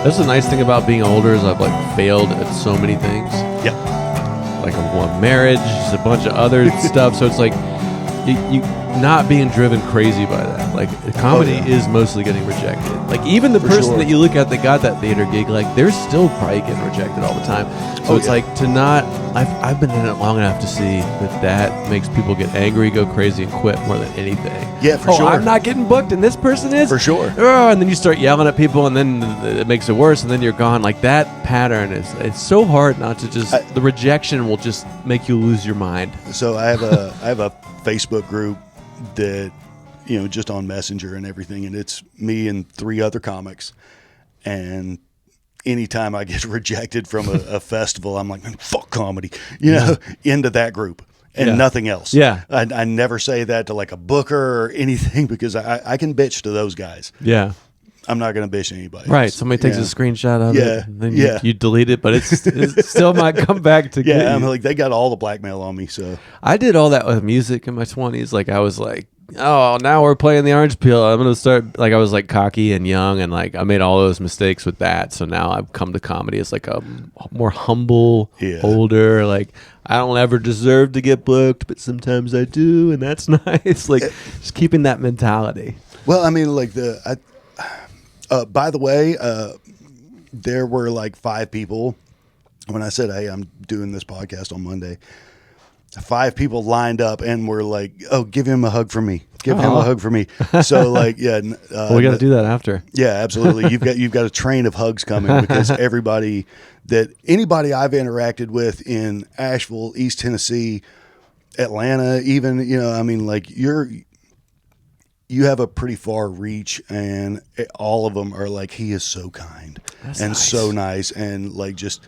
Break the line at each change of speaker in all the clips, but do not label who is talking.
That's the nice thing about being older is I've like failed at so many things.
Yeah.
Like one marriage, just a bunch of other stuff. So it's like you not being driven crazy by that. Like comedy is mostly getting rejected. Like even the person that you look at that got that theater gig, like they're still probably getting rejected all the time. So it's like to not. I've been in it long enough to see that makes people get angry, go crazy, and quit more than anything.
Yeah, for sure.
I'm not getting booked, and this person is
for sure.
Oh, and then you start yelling at people, and then it makes it worse, and then you're gone. Like that pattern it's so hard not to just. The rejection will just make you lose your mind.
So I have a Facebook group that, you know, just on Messenger and everything, and it's me and 3 other comics, and anytime I get rejected from a festival, I'm like, man, fuck comedy, you know, into that group and nothing else.
Yeah.
I never say that to like a booker or anything because I can bitch to those guys.
Yeah.
I'm not going to bitch to anybody.
Right. Somebody takes a screenshot of it. And then you delete it, but it still might come back to get you.
I'm like, they got all the blackmail on me. So
I did all that with music in my 20s. Like I was like, oh, now we're playing the Orange Peel. I'm going to start, like I was like cocky and young and like I made all those mistakes with that. So now I've come to comedy as like a more humble, older, like I don't ever deserve to get booked, but sometimes I do. And that's nice. Like just keeping that mentality.
Well, I mean, like by the way, there were like 5 people when I said, hey, I'm doing this podcast on Monday. 5 people lined up and were like, oh, give him a hug from me. Give him a hug for me. So like, yeah.
Well, we got to do that after.
Yeah, absolutely. You've got a train of hugs coming because anybody I've interacted with in Asheville, East Tennessee, Atlanta, even, you know, I mean, like you have a pretty far reach, and all of them are like, he is so kind and so nice and like just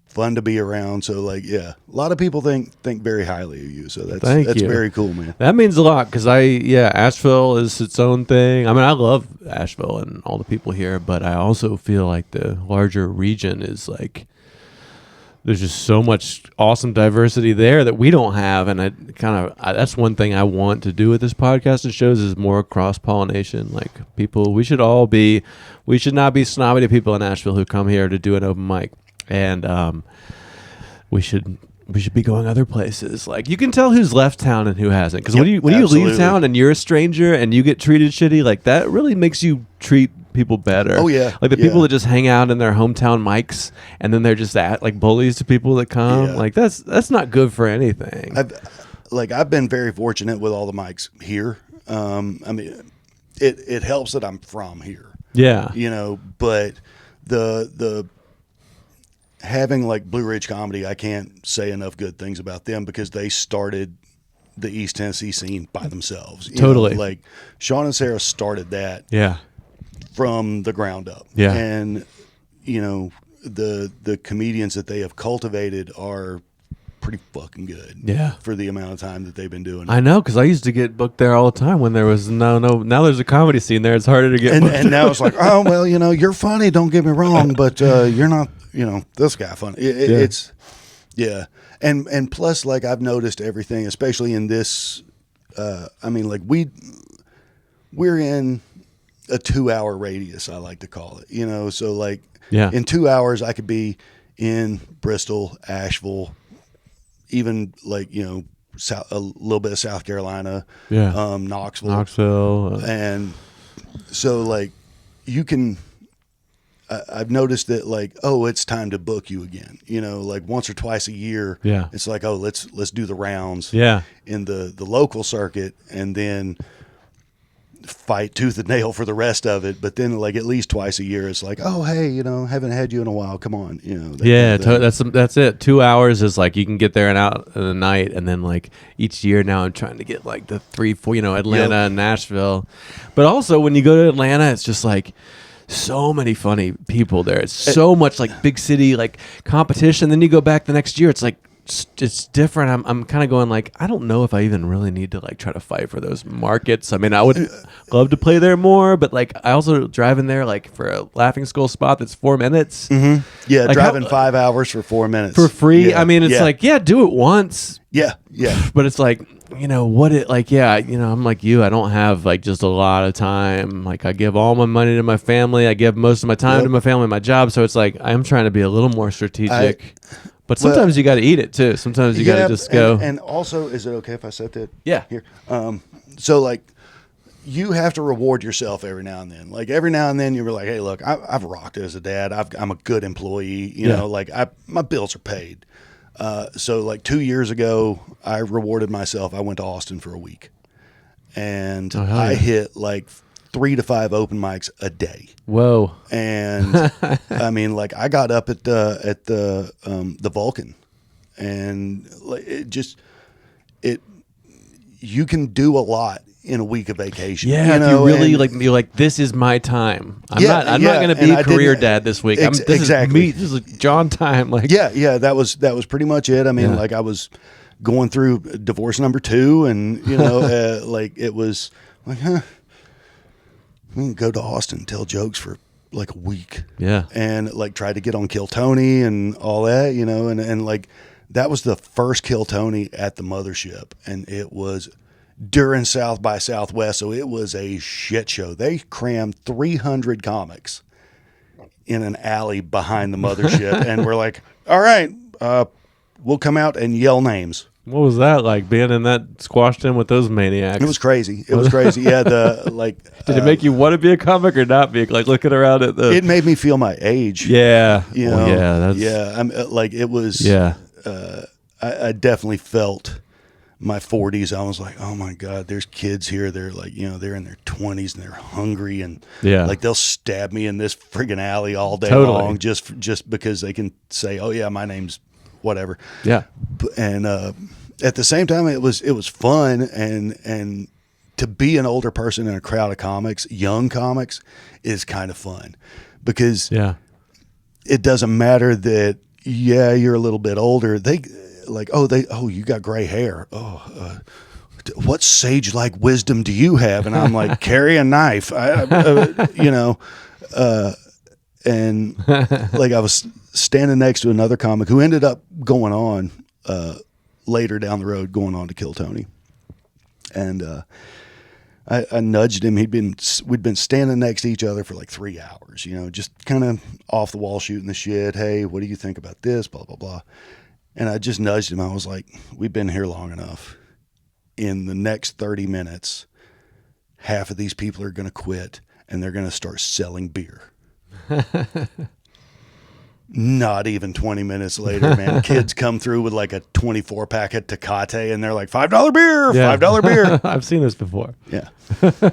fun to be around. So like, yeah, a lot of people think very highly of you. So that's very cool, man.
That means a lot because Asheville is its own thing. I mean, I love Asheville and all the people here, but I also feel like the larger region is like, there's just so much awesome diversity there that we don't have. And that's one thing I want to do with this podcast and shows is more cross-pollination. Like people, we should not be snobby to people in Asheville who come here to do an open mic. And we should be going other places. Like you can tell who's left town and who hasn't. Because when you leave town and you're a stranger and you get treated shitty, like that really makes you treat people better.
Oh yeah,
like the people that just hang out in their hometown mics and then they're just like bullies to people that come. Yeah. Like that's not good for anything.
I've been very fortunate with all the mics here. I mean, it helps that I'm from here.
Yeah,
you know, but the having like Blue Ridge Comedy, I can't say enough good things about them because they started the East Tennessee scene by themselves.
Totally.
You know, like Sean and Sarah started that.
Yeah.
From the ground up.
Yeah.
And, you know, the comedians that they have cultivated are pretty fucking good.
Yeah.
For the amount of time that they've been doing it.
I know, because I used to get booked there all the time when there was no. Now there's a comedy scene there. It's harder to get booked.
And now it's like, oh, well, you know, you're funny. Don't get me wrong. But you're not, you know, this guy funny. It's, yeah. And plus, like, I've noticed everything, especially in this, I mean, like, we're in a 2-hour radius, I like to call it, you know, so like in 2 hours I could be in Bristol, Asheville, even like, you know, a little bit of South Carolina,
Knoxville.
And so like you can, I've noticed that like, oh, it's time to book you again, you know, like once or twice a year.
Yeah.
It's like, oh, let's do the rounds in the local circuit and then fight tooth and nail for the rest of it, but then like at least twice a year it's like, oh hey, you know, haven't had you in a while, come on, you know.
That's it. 2 hours is like you can get there and out in the night, and then like each year now I'm trying to get like the 3-4, you know, Atlanta and Nashville. But also when you go to Atlanta, it's just like so many funny people there. It's so much like big city like competition. Then you go back the next year, it's like it's different. I'm kind of going like, I don't know if I even really need to like try to fight for those markets. I mean, I would love to play there more, but like I also drive in there like for a Laughing Skull spot that's 4 minutes.
Mm-hmm. Yeah,
like
driving 5 hours for 4 minutes
for free.
Yeah.
I mean, it's like, do it once.
Yeah.
But it's like what it like, yeah, I'm like you. I don't have like just a lot of time. Like I give all my money to my family. I give most of my time to my family, my job. So it's like I'm trying to be a little more strategic. But sometimes you got to eat it too. Sometimes you got to just go.
And also, is it okay if I set that?
Yeah.
Here. So like, you have to reward yourself every now and then. Like every now and then, you're like, hey, look, I've rocked it as a dad. I'm a good employee. You know, like my bills are paid. So like 2 years ago, I rewarded myself. I went to Austin for a week, and I hit like 3 to 5 open mics a day.
Whoa!
And I mean, like I got up at the Vulcan, and like you can do a lot in a week of vacation.
Yeah, if you really you're like, this is my time. I'm not going to be a career dad this week. This is me. This is John time. Like,
yeah, that was pretty much it. I mean, like I was going through divorce number 2, and like it was like, we can go to Austin and tell jokes for like a week.
Yeah,
and like try to get on Kill Tony and all that, and like that was the first Kill Tony at the mothership, and it was during South by Southwest, so it was a shit show. They crammed 300 comics in an alley behind the mothership, and we're like, all right, we'll come out and yell names.
What was that like, being in that squashed in with those maniacs?
It was crazy. Yeah,
did it make you want to be a comic or not be? Like looking around at the.
It made me feel my age.
Yeah.
I'm like it was.
Yeah.
I definitely felt my 40s. I was like, oh my God, there's kids here. They're like, they're in their 20s and they're hungry, and like they'll stab me in this friggin' alley all day long just because they can say, oh yeah, my name's whatever.
Yeah.
And at the same time, it was fun, and to be an older person in a crowd of comics, young comics, is kind of fun because it doesn't matter that you're a little bit older. They like, you got gray hair. What sage-like wisdom do you have? And I'm like, carry a knife. And like I was standing next to another comic who ended up going on later down the road, going on to Kill Tony. And I nudged him. We'd been standing next to each other for like 3 hours, just kind of off the wall shooting the shit. Hey, what do you think about this? Blah, blah, blah. And I just nudged him. I was like, we've been here long enough. In the next 30 minutes, half of these people are going to quit, and they're going to start selling beer. Not even 20 minutes later, man, kids come through with like a 24 pack of Tecate, and they're like, $5 beer, $5 beer.
I've seen this before.
Yeah.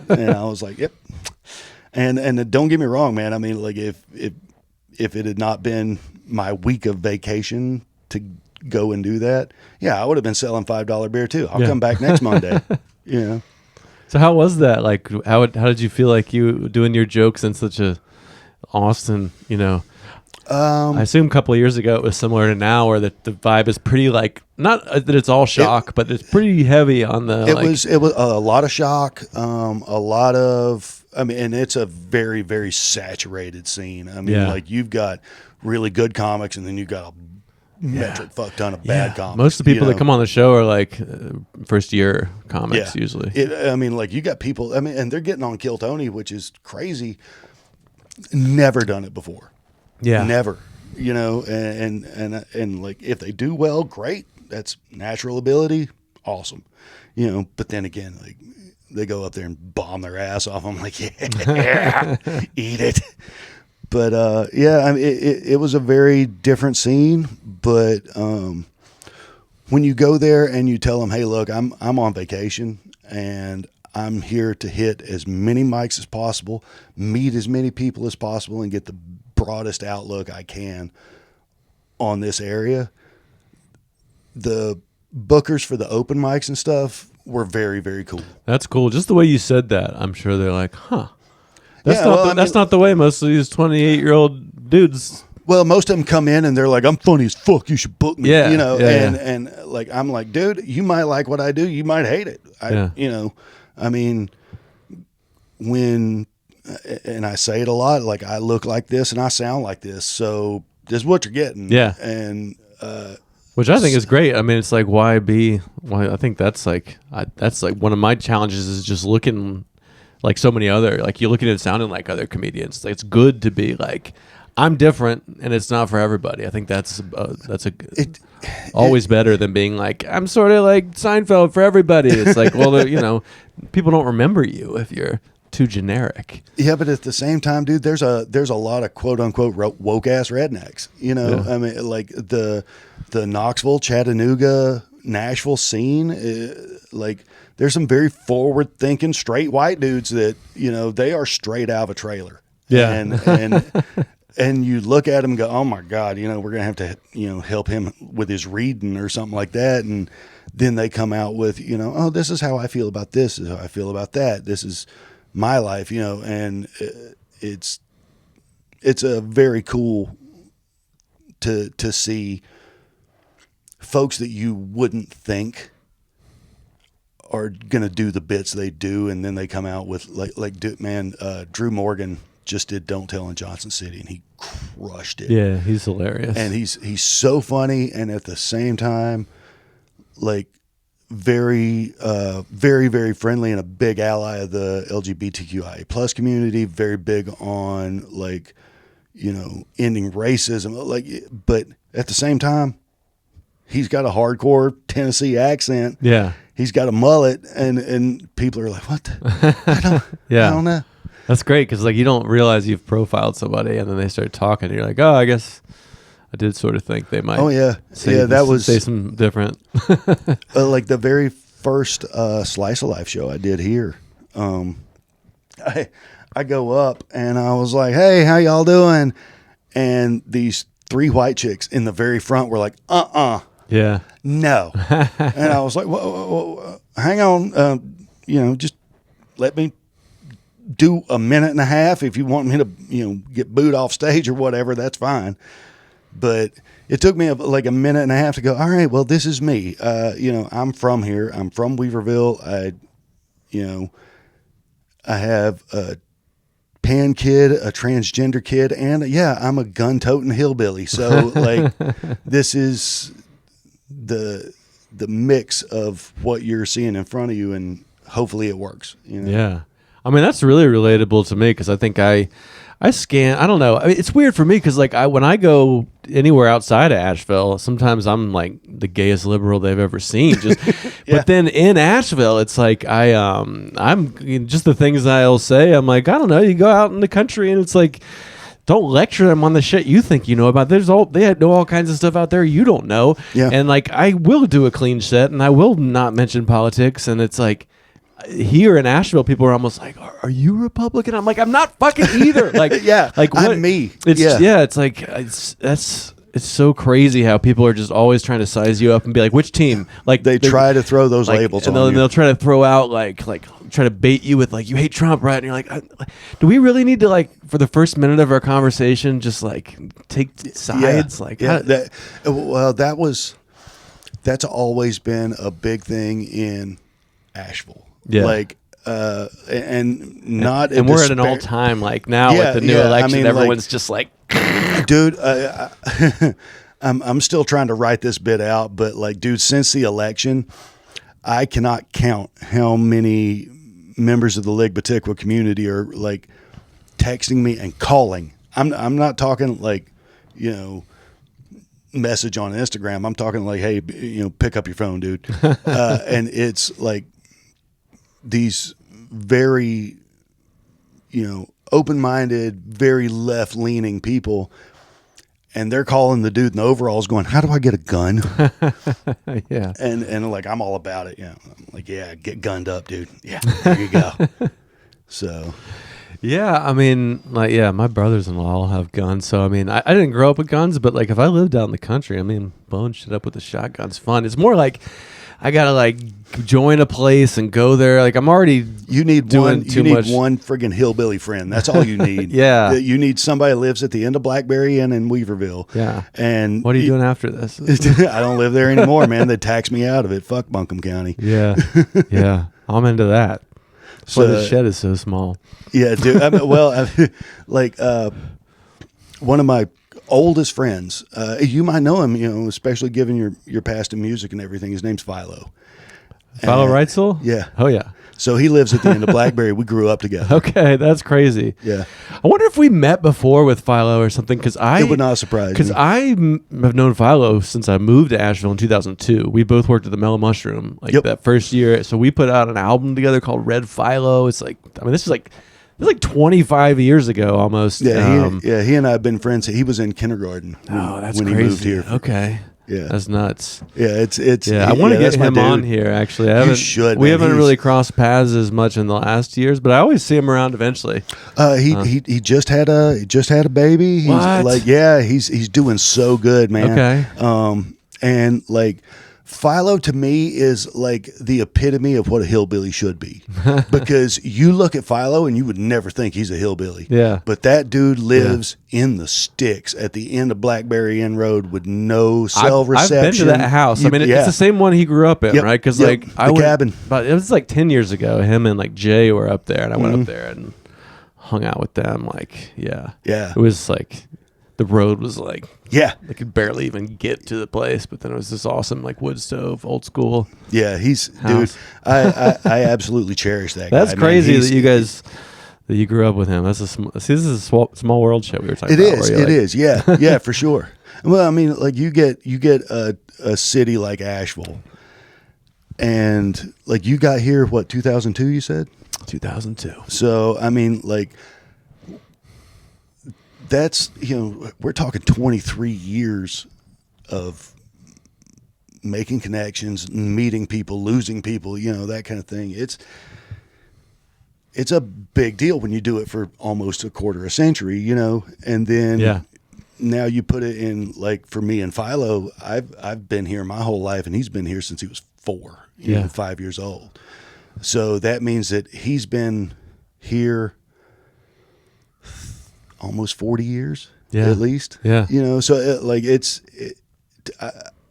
And I was like, yep. And don't get me wrong, man. I mean, like if it had not been my week of vacation to go and do that, I would have been selling $5 beer too. I'll come back next Monday.
So how was that? Like, how did you feel like you doing your jokes in such a Austin, I assume a couple of years ago it was similar to now, where the vibe is pretty like, not that it's all shock, but it's pretty heavy on the. It was
a lot of shock, a lot of. I mean, and it's a very, very saturated scene. I mean, like you've got really good comics, and then you've got a metric fuck ton of bad comics.
Most of the people that come on the show are like first year comics usually.
I mean, like you got people. I mean, and they're getting on Kill Tony, which is crazy. Never done it before.
Yeah,
never. And like if they do well, great. That's natural ability, awesome. But then again, like they go up there and bomb their ass off. I'm like, yeah, eat it. But I mean, it was a very different scene. But when you go there and you tell them, hey, look, I'm on vacation and I'm here to hit as many mics as possible, meet as many people as possible, and get the broadest outlook I can on this area. The bookers for the open mics and stuff were very, very cool.
That's cool. Just the way you said that, I'm sure they're like, huh. That's not the way most of these 28-year-old dudes.
Well, most of them come in and they're like, I'm funny as fuck. You should book me. And like, I'm like, dude, you might like what I do. You might hate it. I mean, and I say it a lot, like I look like this and I sound like this. So this is what you're getting.
Yeah.
And,
Which I think is great. I mean, it's like, why I think that's like one of my challenges is just looking like so many other, like you're looking at sounding like other comedians. Like, it's good to be like, I'm different and it's not for everybody. I think that's always better than being like, I'm sort of like Seinfeld for everybody. It's like, well, people don't remember you if you're too generic.
Yeah, but at the same time, dude, there's a lot of quote unquote woke ass rednecks. Yeah. I mean, like the Knoxville, Chattanooga, Nashville scene, like there's some very forward thinking straight white dudes that, they are straight out of a trailer.
Yeah.
And you look at him and go, oh my God, we're going to have to, help him with his reading or something like that. And then they come out with, oh, this is how I feel about this. This is how I feel about that. This is my life, and it's a very cool to see folks that you wouldn't think are going to do the bits they do. And then they come out with Drew Morgan just did Don't Tell in Johnson City, and he crushed it.
Yeah, he's hilarious.
And he's so funny, and at the same time, like very, very, very friendly and a big ally of the LGBTQIA plus community. Very big on ending racism. But at the same time, he's got a hardcore Tennessee accent.
Yeah,
he's got a mullet, and people are like, "What? I don't know."
That's great because you don't realize you've profiled somebody, and then they start talking, and you're like, oh, I guess I did sort of think they might.
Oh yeah, say
some different.
Like the very first Slice of Life show I did here, I go up and I was like, "Hey, how y'all doing?" And these 3 white chicks in the very front were like,
yeah,
no," and I was like, whoa, hang on, just let me do a minute and a half. If you want me to, get booed off stage or whatever, that's fine. But it took me a minute and a half to go, all right, well, this is me. I'm from here. I'm from Weaverville. I have a pan kid, a transgender kid, and I'm a gun-toting hillbilly. So this is the mix of what you're seeing in front of you, and hopefully it works.
Yeah. I mean, that's really relatable to me because I think I scan. I don't know. I mean, it's weird for me because when I go anywhere outside of Asheville, sometimes I'm like the gayest liberal they've ever seen. Just,
yeah.
But then in Asheville, it's like I'm just the things I'll say. I'm like, I don't know. You go out in the country and it's like, don't lecture them on the shit you think you know about. They know all kinds of stuff out there you don't know.
Yeah.
And I will do a clean set and I will not mention politics. And it's like, here in Asheville, people are almost like, "Are you Republican?" I'm like, "I'm not fucking either."
Yeah, what? I'm me.
It's like it's so crazy how people are just always trying to size you up and be like, "Which team?"
They try to throw those labels on you.
And they'll try to throw out try to bait you with you hate Trump, right? And you're like, do we really need to for the first minute of our conversation just take sides?
That's always been a big thing in Asheville.
Yeah.
And
we're at an all time now with the new election, everyone's just like,
dude, I'm still trying to write this bit out, but dude, since the election, I cannot count how many members of the Lake Batikwa community are texting me and calling. I'm not talking message on Instagram. I'm talking hey, pick up your phone, dude. And it's these very, open-minded, very left-leaning people, and they're calling the dude in the overalls going, how do I get a gun?
Yeah.
And I'm all about it. Yeah. I'm get gunned up, dude. Yeah, there you go. So.
Yeah, I mean, my brothers-in-law all have guns, so I mean, I didn't grow up with guns, but if I lived out in the country, I mean, blowing shit up with a shotgun's fun. It's more I gotta join a place and go there. I'm already
you need
doing
one
too much.
You need one friggin' hillbilly friend. That's all you need.
Yeah,
you need somebody that lives at the end of Blackberry Inn in Weaverville.
Yeah.
And
what are you doing after this?
I don't live there anymore, man. They tax me out of it. Fuck Buncombe County.
Yeah, yeah, I'm into that. So the shed is so small.
Yeah, dude. One of my oldest friends. You might know him, especially given your past in music and everything. His name's Philo.
Philo Reitzel?
Yeah.
Oh, yeah.
So he lives at the end of Blackberry. We grew up together.
Okay, that's crazy.
Yeah.
I wonder if we met before with Philo or something, because
It would not surprise me.
Because have known Philo since I moved to Asheville in 2002. We both worked at the Mellow Mushroom that first year. So we put out an album together called Red Philo. It's like, I mean, this is like 25 years ago almost.
Yeah, he and I have been friends. He was in kindergarten
that's
when
crazy.
he moved here.
Okay.
Yeah,
that's nuts.
Yeah, it's.
I want to get him on here. Actually,
You should.
We haven't really crossed paths as much in the last years, but I always see him around eventually.
He just had a baby. He's
what?
He's doing so good, man.
Okay.
And like Philo to me is like the epitome of what a hillbilly should be, because you look at Philo and you would never think he's a hillbilly.
Yeah.
But that dude lives in the sticks at the end of Blackberry Inn Road with no cell reception.
I've been to that house. I mean, it's the same one he grew up in, right? Because
the cabin.
But it was like 10 years ago. Him and like Jay were up there, and I went up there and hung out with them. Like, yeah.
Yeah.
It was like the road was like.
Yeah.
They could barely even get to the place, but then it was this awesome, like, wood stove, old school.
Yeah, dude, I absolutely cherish that guy.
That's crazy that you grew up with him. This is a small world shit we were talking about.
It is. Yeah. Yeah, for sure. Well, I mean, like, you get a city like Asheville, and like you got here, 2002, you said?
2002.
So, I mean, like, that's, we're talking 23 years of making connections, meeting people, losing people, that kind of thing. It's a big deal when you do it for almost a quarter a century, and then now you put it in, like, for me and Philo, I've been here my whole life, and he's been here since he was 5 years old. So that means that he's been here almost 40 years at least.
Yeah.
So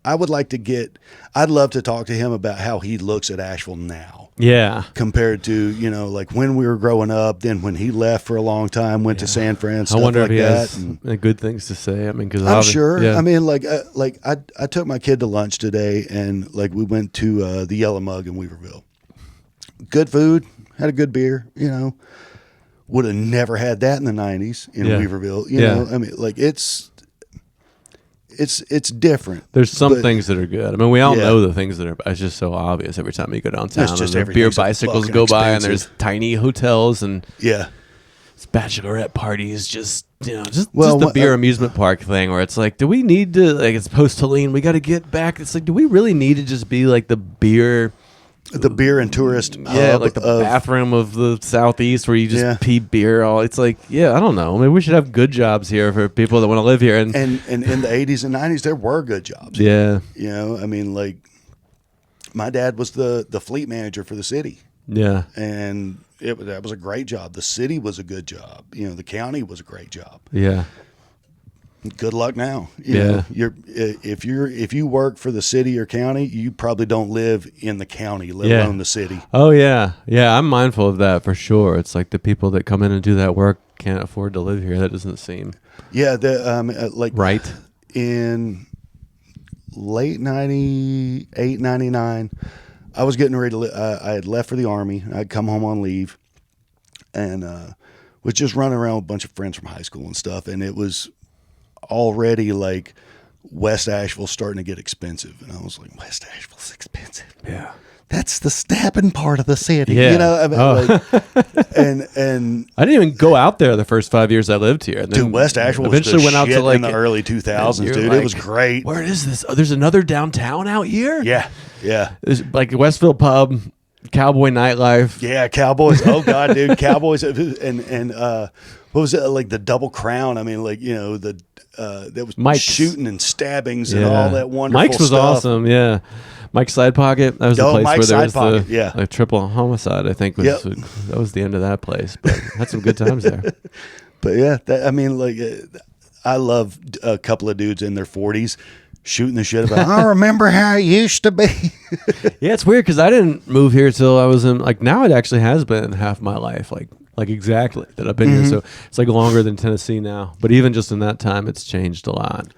I would like to I'd love to talk to him about how he looks at Asheville now.
Yeah.
Compared to, like when we were growing up, then when he left for a long time, went to San Fran, stuff
I wonder
like
if he
that.
has good things to say. I mean, because
I'm sure.
Yeah.
I mean, I took my kid to lunch today, and like we went to the Yellow Mug in Weaverville. Good food, had a good beer, Would have never had that in the 90s in Weaverville. You know, I mean, like it's different.
There's some things that are good. I mean, we all know the things that are. It's just so obvious every time you go downtown.
It's just
beer bicycles go by, and there's tiny hotels and it's bachelorette parties. Just the beer amusement park thing, where it's like, do we need to, like, it's post-Helene, we got to get back. It's like, do we really need to just be like the beer
and tourist hub,
like the bathroom of the Southeast where you just pee beer all? It's like, I don't know. Maybe we should have good jobs here for people that want to live here. And
in the 80s and 90s, there were good jobs.
Yeah.
I mean, like, my dad was the fleet manager for the city.
Yeah.
And that was a great job. The city was a good job. The county was a great job.
Yeah.
Good luck now. If you work for the city or county, you probably don't live in the county, let alone the city.
Oh yeah, I'm mindful of that for sure. It's like the people that come in and do that work can't afford to live here. That doesn't seem
right. In late 98, 99, I was getting ready to. I had left for the Army. I'd come home on leave, and was just running around with a bunch of friends from high school and stuff, and it was already like West Asheville starting to get expensive, and I was like, West Asheville's expensive.
Yeah,
that's the stabbing part of the city.
Yeah.
I mean, and
I didn't even go out there the first 5 years I lived here. And then
dude, West Asheville
eventually went out to, like,
in the early 2000s, dude. Like, it was great.
Where is this? Oh, there's another downtown out here.
Yeah.
There's like Westville Pub, Cowboy nightlife.
Yeah, Cowboys. Oh God, dude, Cowboys. And what was it, like the Double Crown? I mean, like, that was
Mike's.
Shooting and stabbings and all that wonderful
Mike's was
stuff.
awesome. Yeah. Mike's Side Pocket. That was the place
Mike's
where there was
Side Pocket,
the triple homicide, I think. That was the end of that place. But had some good times there.
But I love a couple of dudes in their 40s shooting the shit about, I remember how it used to be.
Yeah, it's weird because I didn't move here till I was in, like, now it actually has been half my life. Like, like exactly that I've been here. So it's like longer than Tennessee now. But even just in that time, it's changed a lot.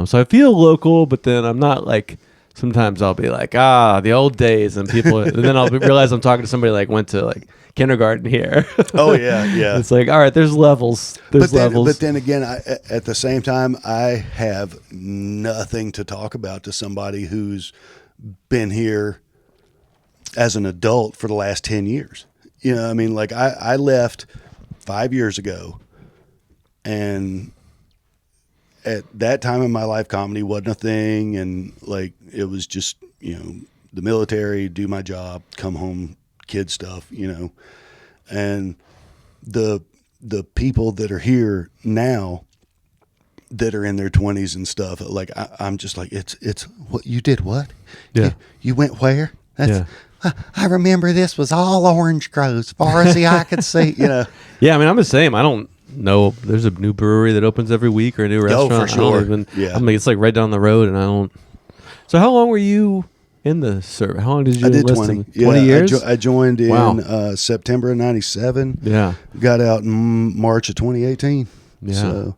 So I feel local, but then I'm not like. Sometimes I'll be like, the old days, and people, and then I'll realize I'm talking to somebody like went to like kindergarten here.
Oh yeah.
It's like, all right, there's levels. There's levels.
But then again, at the same time, I have nothing to talk about to somebody who's been here as an adult for the last 10 years. You know, I mean, like I left 5 years ago, and at that time in my life, comedy wasn't a thing, and like it was just, you know, the military, do my job, come home, kid stuff, you know, and the people that are here now that are in their 20s and stuff, like I'm just like, it's what you did. What?
Yeah.
You went where?
Yeah.
I remember this was all orange groves as far as the eye could see, you know?
Yeah. I mean, I'm the same. I don't know. There's a new brewery that opens every week or a new restaurant.
Oh, for sure.
I mean, it's like right down the road, and I don't. So how long were you in the service? How long did you
I did
enlist
20.
in? 20 years?
I joined in
Wow.
September of 97.
Yeah.
Got out in March of 2018.
Yeah.
So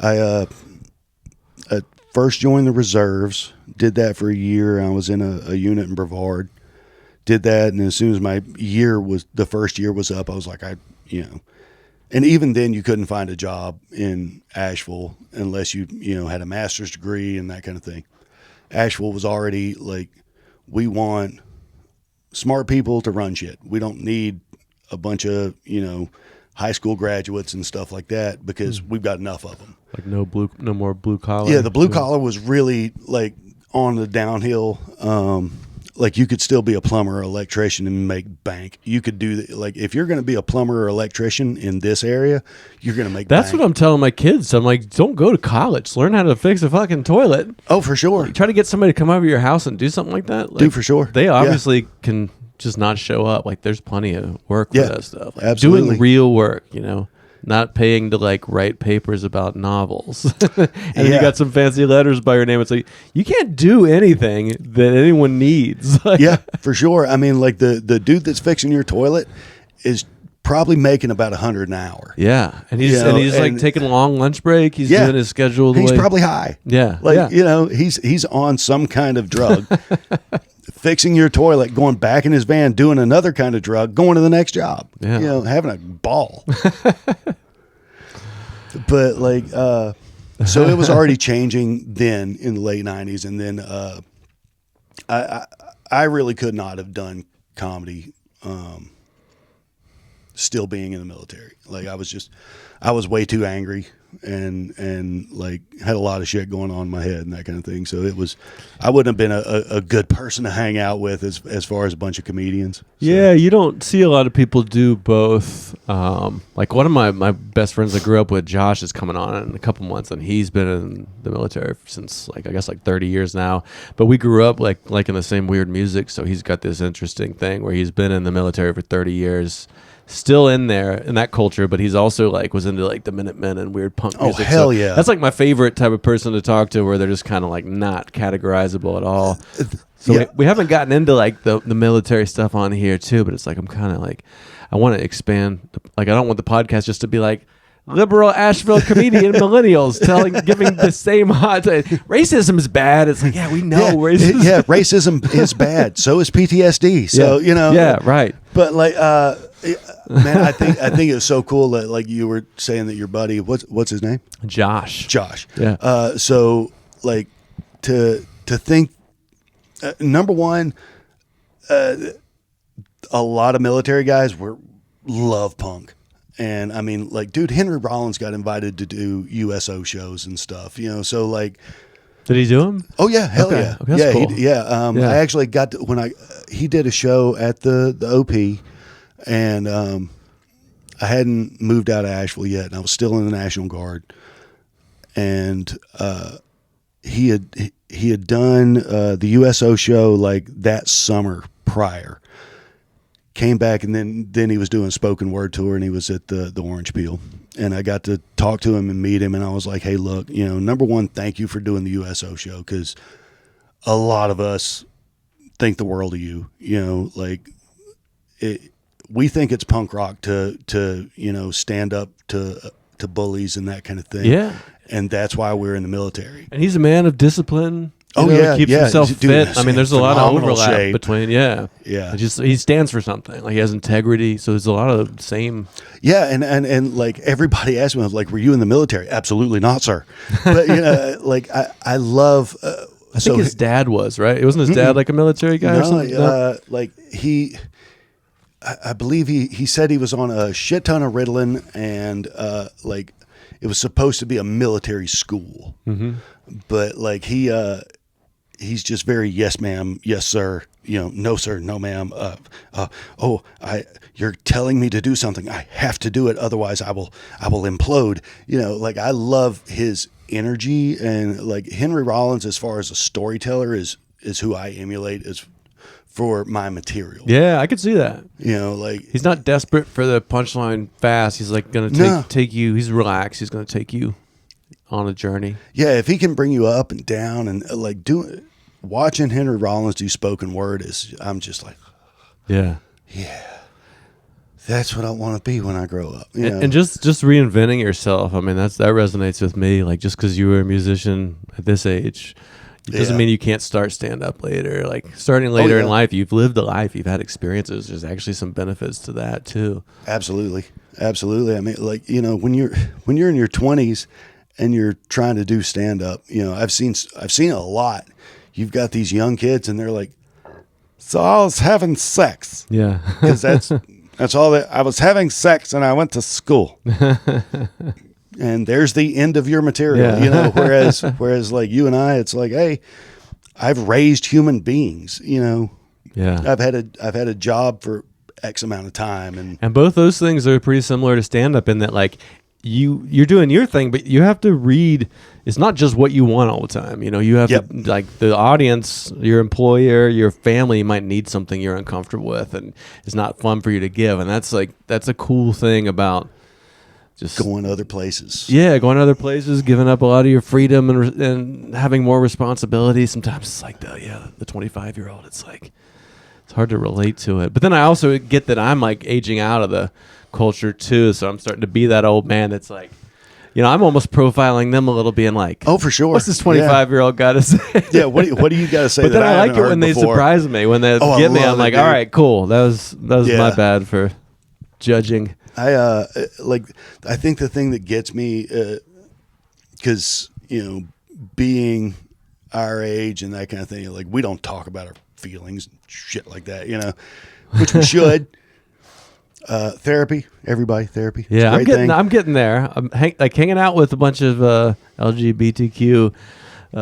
I first joined the reserves, did that for a year. I was in a unit in Brevard, did that. And as soon as my the first year was up, I was like, and even then you couldn't find a job in Asheville unless you had a master's degree and that kind of thing. Asheville was already like, we want smart people to run shit. We don't need a bunch of, high school graduates and stuff like that because we've got enough of them.
Like no more blue collar.
Yeah. The blue collar was really like on the downhill. Like you could still be a plumber or electrician and make bank. You could do that. Like if you're going to be a plumber or electrician in this area, you're going to make
That's
bank.
what I'm telling my kids. I'm like, don't go to college. Learn how to fix a fucking toilet.
Oh, for sure.
Try to get somebody to come over your house and do something like that. Like,
Do for sure.
They obviously can just not show up. Like there's plenty of work for that stuff. Like,
absolutely.
Doing real work, not paying to like write papers about novels. And then you got some fancy letters by your name. It's like, you can't do anything that anyone needs.
Yeah, for sure. I mean, like the dude that's fixing your toilet is probably making about $100 an hour.
Yeah. And he's like taking a long lunch break. He's doing his schedule.
He's probably high.
Yeah.
Like, he's on some kind of drug, fixing your toilet, going back in his van, doing another kind of drug, going to the next job, having a ball. But like, so it was already changing then in the late 90s. And then, I really could not have done comedy, still being in the military. Like I was way too angry and like had a lot of shit going on in my head and that kind of thing. So I wouldn't have been a good person to hang out with as far as a bunch of comedians. So.
Yeah, you don't see a lot of people do both. Like one of my best friends I grew up with, Josh, is coming on in a couple months, and he's been in the military since like I guess like 30 years now. But we grew up like in the same weird music, so he's got this interesting thing where he's been in the military for 30 years. Still in there in that culture, but he's also like was into like the Minutemen and weird punk music.
Oh hell
so
yeah!
That's like my favorite type of person to talk to, where they're just kind of like not categorizable at all. So we haven't gotten into like the military stuff on here too, but it's like I'm kind of like I want to expand. Like I don't want the podcast just to be like liberal Asheville comedian millennials giving the same hot racism is bad. It's like, yeah, we know racism.
Yeah, racism is bad. So is PTSD. So
yeah, right.
But like, man, I think it was so cool that like you were saying that your buddy, what's his name?
Josh.
Yeah. So like to think, number one, a lot of military guys love punk. And I mean, like, dude, Henry Rollins got invited to do USO shows and stuff, so like.
Did he do them?
Oh yeah, hell
okay.
yeah,
Okay, that's cool.
I actually got to, he did a show at the OP, and I hadn't moved out of Asheville yet, and I was still in the National Guard, and he had done the USO show like that summer prior. Came back, and then he was doing a spoken word tour, and he was at the Orange Peel, and I got to talk to him and meet him, and I was like, hey, look, number one, thank you for doing the USO show, because a lot of us think the world of you, like we think it's punk rock to stand up to bullies and that kind of thing.
Yeah.
And that's why we're in the military.
And he's a man of discipline.
He
keeps himself fit. I mean, there's a lot of overlap
shape.
between. He stands for something. Like he has integrity. So there's a lot of the same.
Yeah, and like everybody asked me, like, were you in the military? Absolutely not, sir. But like I love.
I think his dad was, right. It wasn't his dad like a military guy or something.
Like I believe he said he was on a shit ton of Ritalin, and like it was supposed to be a military school, but like he's just very yes ma'am, yes sir, no sir, no ma'am. You're telling me to do something, I have to do it, otherwise I will implode. Like I love his energy, and like Henry Rollins, as far as a storyteller, is who I emulate as for my material.
Yeah, I could see that.
Like
he's not desperate for the punchline fast. He's like going to take you. He's relaxed. He's going to take you on a journey.
Yeah, if he can bring you up and down, and like watching Henry Rollins do spoken word I'm just like, yeah, that's what I want to be when I grow up.
And just reinventing yourself. I mean, that resonates with me. Like just because you were a musician at this age, it doesn't mean you can't start stand up later. Like starting later in life, you've lived a life, you've had experiences. There's actually some benefits to that too.
Absolutely. I mean, like when you're in your 20s and you're trying to do stand up, I've seen a lot. You've got these young kids and they're like, so I was having sex.
Yeah.
Because that's all that I was having sex, and I went to school. And there's the end of your material, whereas like you and I, it's like, hey, I've raised human beings, Yeah. I've had a job for X amount of time,
and both those things are pretty similar to stand up in that like you're doing your thing, but you have to read. It's not just what you want all the time. You have to, like the audience, your employer, your family might need something you're uncomfortable with, and it's not fun for you to give. And that's a cool thing about just
going other places.
Yeah, going to other places, giving up a lot of your freedom and having more responsibility. Sometimes it's like the 25-year-old. It's like it's hard to relate to it. But then I also get that I'm like aging out of the culture too, so I'm starting to be that old man that's like, I'm almost profiling them a little, being like,
oh, for sure,
what's this 25-year-old got to say?
Yeah, what do you got to say?
But then I like it when they surprise me, when they get me. I'm like, all right, cool. That was my bad for judging.
I think the thing that gets me, because being our age and that kind of thing, like we don't talk about our feelings and shit like that, which we should. Therapy, everybody, therapy.
Yeah, I'm getting there. I'm hanging out with a bunch of LGBTQ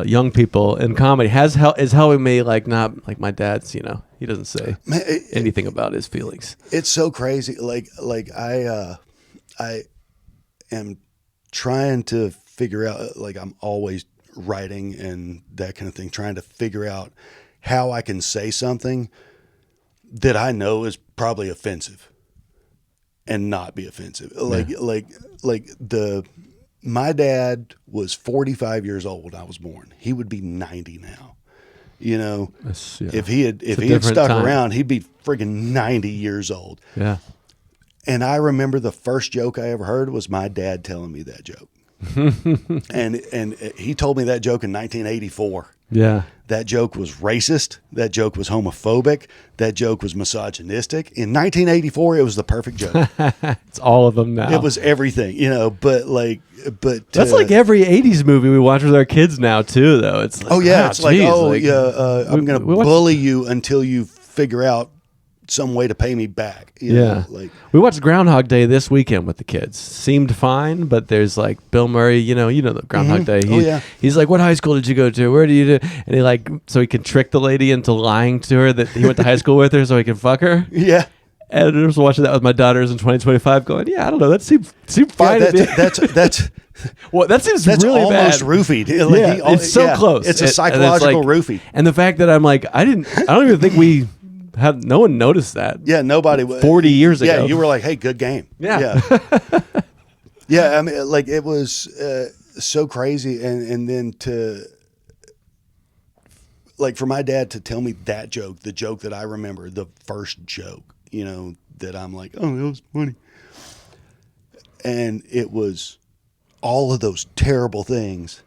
young people in comedy is helping me. Like not like my dad's. He doesn't say anything about his feelings.
It's so crazy. Like I am trying to figure out. Like I'm always writing and that kind of thing, trying to figure out how I can say something that I know is probably offensive and not be offensive. My dad was 45 years old when I was born. He would be 90 now. If he had stuck around, he'd be friggin' 90 years old.
Yeah.
And I remember the first joke I ever heard was my dad telling me that joke. and he told me that joke in 1984.
Yeah.
That joke was racist. That joke was homophobic. That joke was misogynistic. In 1984, it was the perfect joke.
It's all of them now.
It was everything, but
that's like every 80s movie we watch with our kids now too, though. It's like,
I'm going to bully you until you figure out some way to pay me back.
We watched Groundhog Day this weekend with the kids. Seemed fine, but there's like Bill Murray, you know the Groundhog Day. He's like, what high school did you go to? Where do you do? And he can trick the lady into lying to her that he went to high school with her so he can fuck her.
Yeah.
And I was watching that with my daughters in 2025 going, I don't know, that seemed fine.
That's
well, that seems
that's
really
almost
bad.
roofied.
It's so close.
It's a psychological roofie.
And the fact that I'm like, I don't even think we had, no one noticed that.
Yeah, nobody.
40 years ago.
Yeah, you were like, hey, good game.
Yeah.
Yeah, I mean, like it was so crazy. And then to, like for my dad to tell me that joke, the joke that I remember, the first joke, that I'm like, oh, that was funny. And it was all of those terrible things.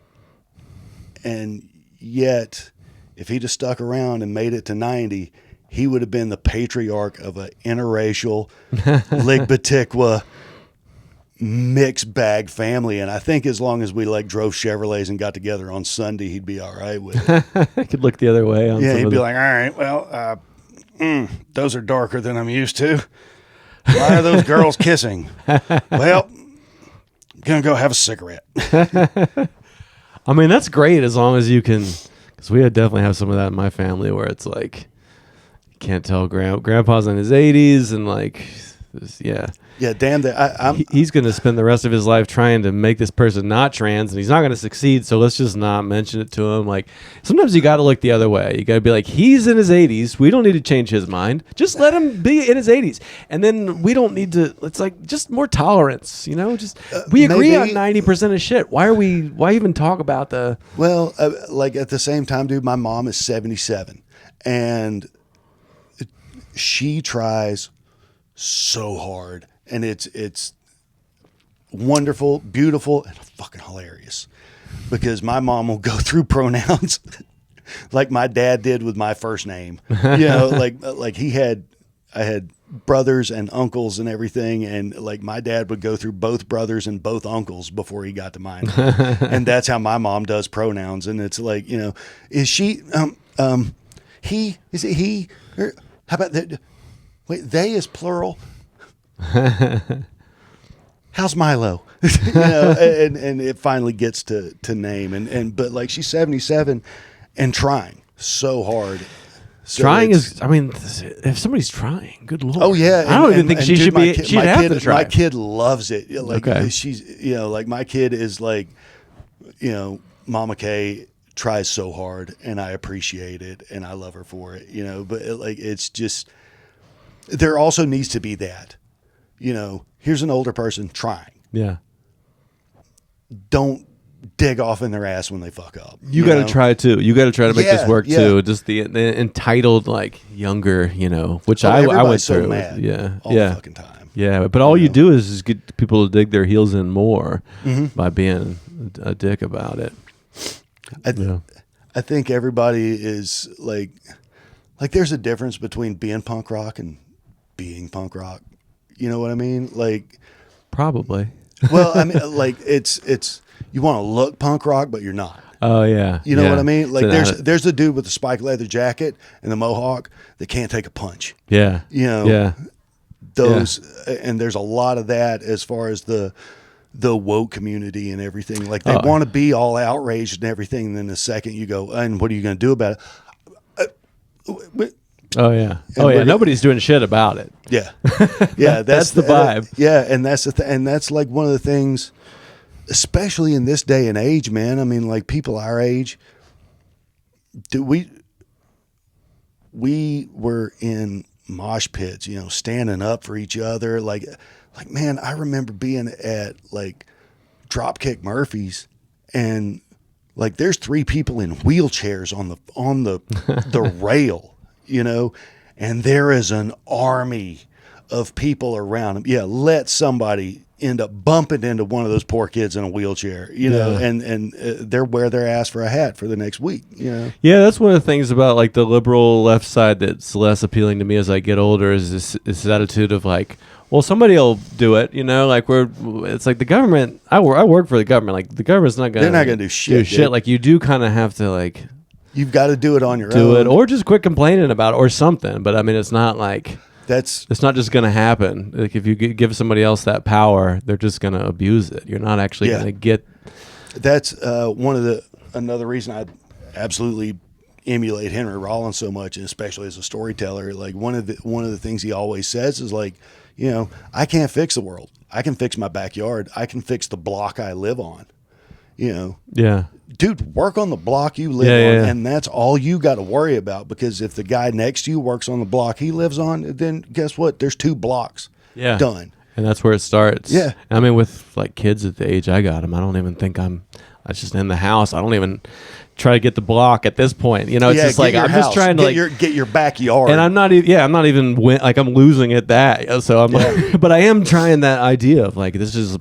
And yet, if he'd have stuck around and made it to 90, he would have been the patriarch of an interracial, Ligbatikwa, mixed bag family. And I think as long as we drove Chevrolets and got together on Sunday, he'd be all right with it.
I could look the other way.
He'd be like, all right, well, those are darker than I'm used to. Why are those girls kissing? Well, I'm going to go have a cigarette.
I mean, that's great as long as you can, because we definitely have some of that in my family where it's like, you can't tell grandpa's in his 80s and
Yeah, damn that.
He's going to spend the rest of his life trying to make this person not trans, and he's not going to succeed. So let's just not mention it to him. Like sometimes you got to look the other way. You got to be like, he's in his 80s. We don't need to change his mind. Just let him be in his 80s, and then we don't need to. It's like just more tolerance. Just we agree on 90% of shit. Why even talk about the?
Well, at the same time, dude, my mom is 77, and she tries so hard. And it's wonderful, beautiful, and fucking hilarious because my mom will go through pronouns like my dad did with my first name. Like I had brothers and uncles and everything, and like my dad would go through both brothers and both uncles before he got to mine. And that's how my mom does pronouns. And it's like, is she he, is it he, or how about that? Wait, they is plural. How's Milo? And it finally gets to name but she's 77 and trying so hard. So
trying is, if somebody's trying, good Lord.
Oh yeah.
I don't even think she should be. She'd have to try.
My kid loves it.
Okay.
She's, my kid is like, Mama K tries so hard and I appreciate it and I love her for it, but it's just, there also needs to be that. Here's an older person trying.
Yeah.
Don't dig off in their ass when they fuck up.
You got to try too. You got to try to make this work too. Just the entitled, younger, which I went
so
through.
Mad all the fucking time.
Yeah, but all you do is get people to dig their heels in more by being a dick about it.
I think everybody is like there's a difference between being punk rock and being punk rock. You know what I mean?
Probably.
Well, it's you want to look punk rock, but you're not.
Oh yeah.
You know what I mean? There's the dude with the spike leather jacket and the mohawk that can't take a punch.
Yeah.
Yeah. Those and there's a lot of that as far as the woke community and everything. They want to be all outraged and everything. And then the second you go, and what are you going to do about it?
Oh yeah. Nobody's doing shit about it.
Yeah. Yeah.
That's the vibe.
Yeah. And that's and that's one of the things, especially in this day and age, man. People our age, we were in mosh pits, standing up for each other. Man, I remember being at Dropkick Murphy's and there's 3 people in wheelchairs on the rail. And there is an army of people around them. Yeah, let somebody end up bumping into one of those poor kids in a wheelchair, and they're wear their ass for a hat for the next week. Yeah,
that's one of the things about the liberal left side that's less appealing to me as I get older is this attitude of well, somebody will do it, it's the government. I work for the government. The government's not gonna.
They're not gonna do shit.
You do kind of have to
You've got to do it on your own.
Do it, or just quit complaining about it, or something. But it's not it's not just going to happen. If you give somebody else that power, they're just going to abuse it. You're not actually going to get.
That's another reason I absolutely emulate Henry Rollins so much, and especially as a storyteller. One of the things he always says is I can't fix the world. I can fix my backyard. I can fix the block I live on.
Yeah.
Dude, work on the block you live on, and that's all you got to worry about. Because if the guy next to you works on the block he lives on, then guess what? There's 2 blocks done.
And that's where it starts.
Yeah.
With kids at the age I got them, I don't even think I'm I just in the house. I don't even try to get the block at this point. You know, it's just
get
like
your
I'm
house.
just trying to
get your backyard.
and I'm not even like I'm losing at that. So I'm like, but I am trying that idea of like this is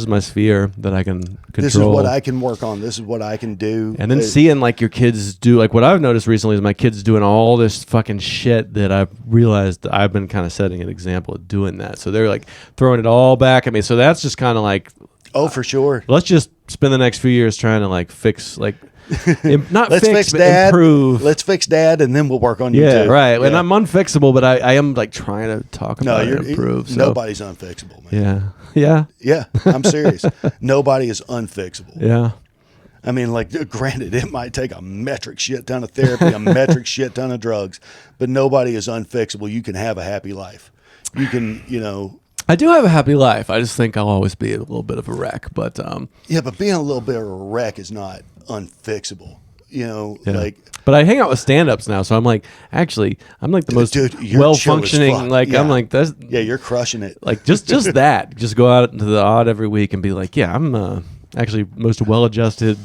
my sphere that I can control.
This is what I can work on. This is what I can do.
And then seeing like your kids do, like what I've noticed recently is my kids doing all this fucking shit that I've realized that I've been kind of setting an example of doing that. So they're like throwing it all back at me. So that's just kind of like,
oh, for sure.
let's just spend the next few years trying to like fix, like,
let's fix Dad,
improve.
Let's fix Dad, and then we'll work on you too.
Right.
Yeah.
And I'm unfixable, but I am like trying to talk about it and improve. So.
Nobody's unfixable, man.
Yeah.
I'm serious. Nobody is unfixable.
Yeah.
I mean, like, granted, it might take a metric shit ton of therapy, a metric shit ton of drugs, but nobody is unfixable. You can have a happy life. You can,
I do have a happy life. I just think I'll always be a little bit of a wreck. But
yeah, but being a little bit of a wreck is not unfixable. Like.
But I hang out with stand-ups now, so I'm like, actually, I'm like the most well-functioning. Like I'm like that's.
Yeah, you're crushing it.
Like just that. Just go out into the odd every week and be like, yeah, I'm actually most well-adjusted.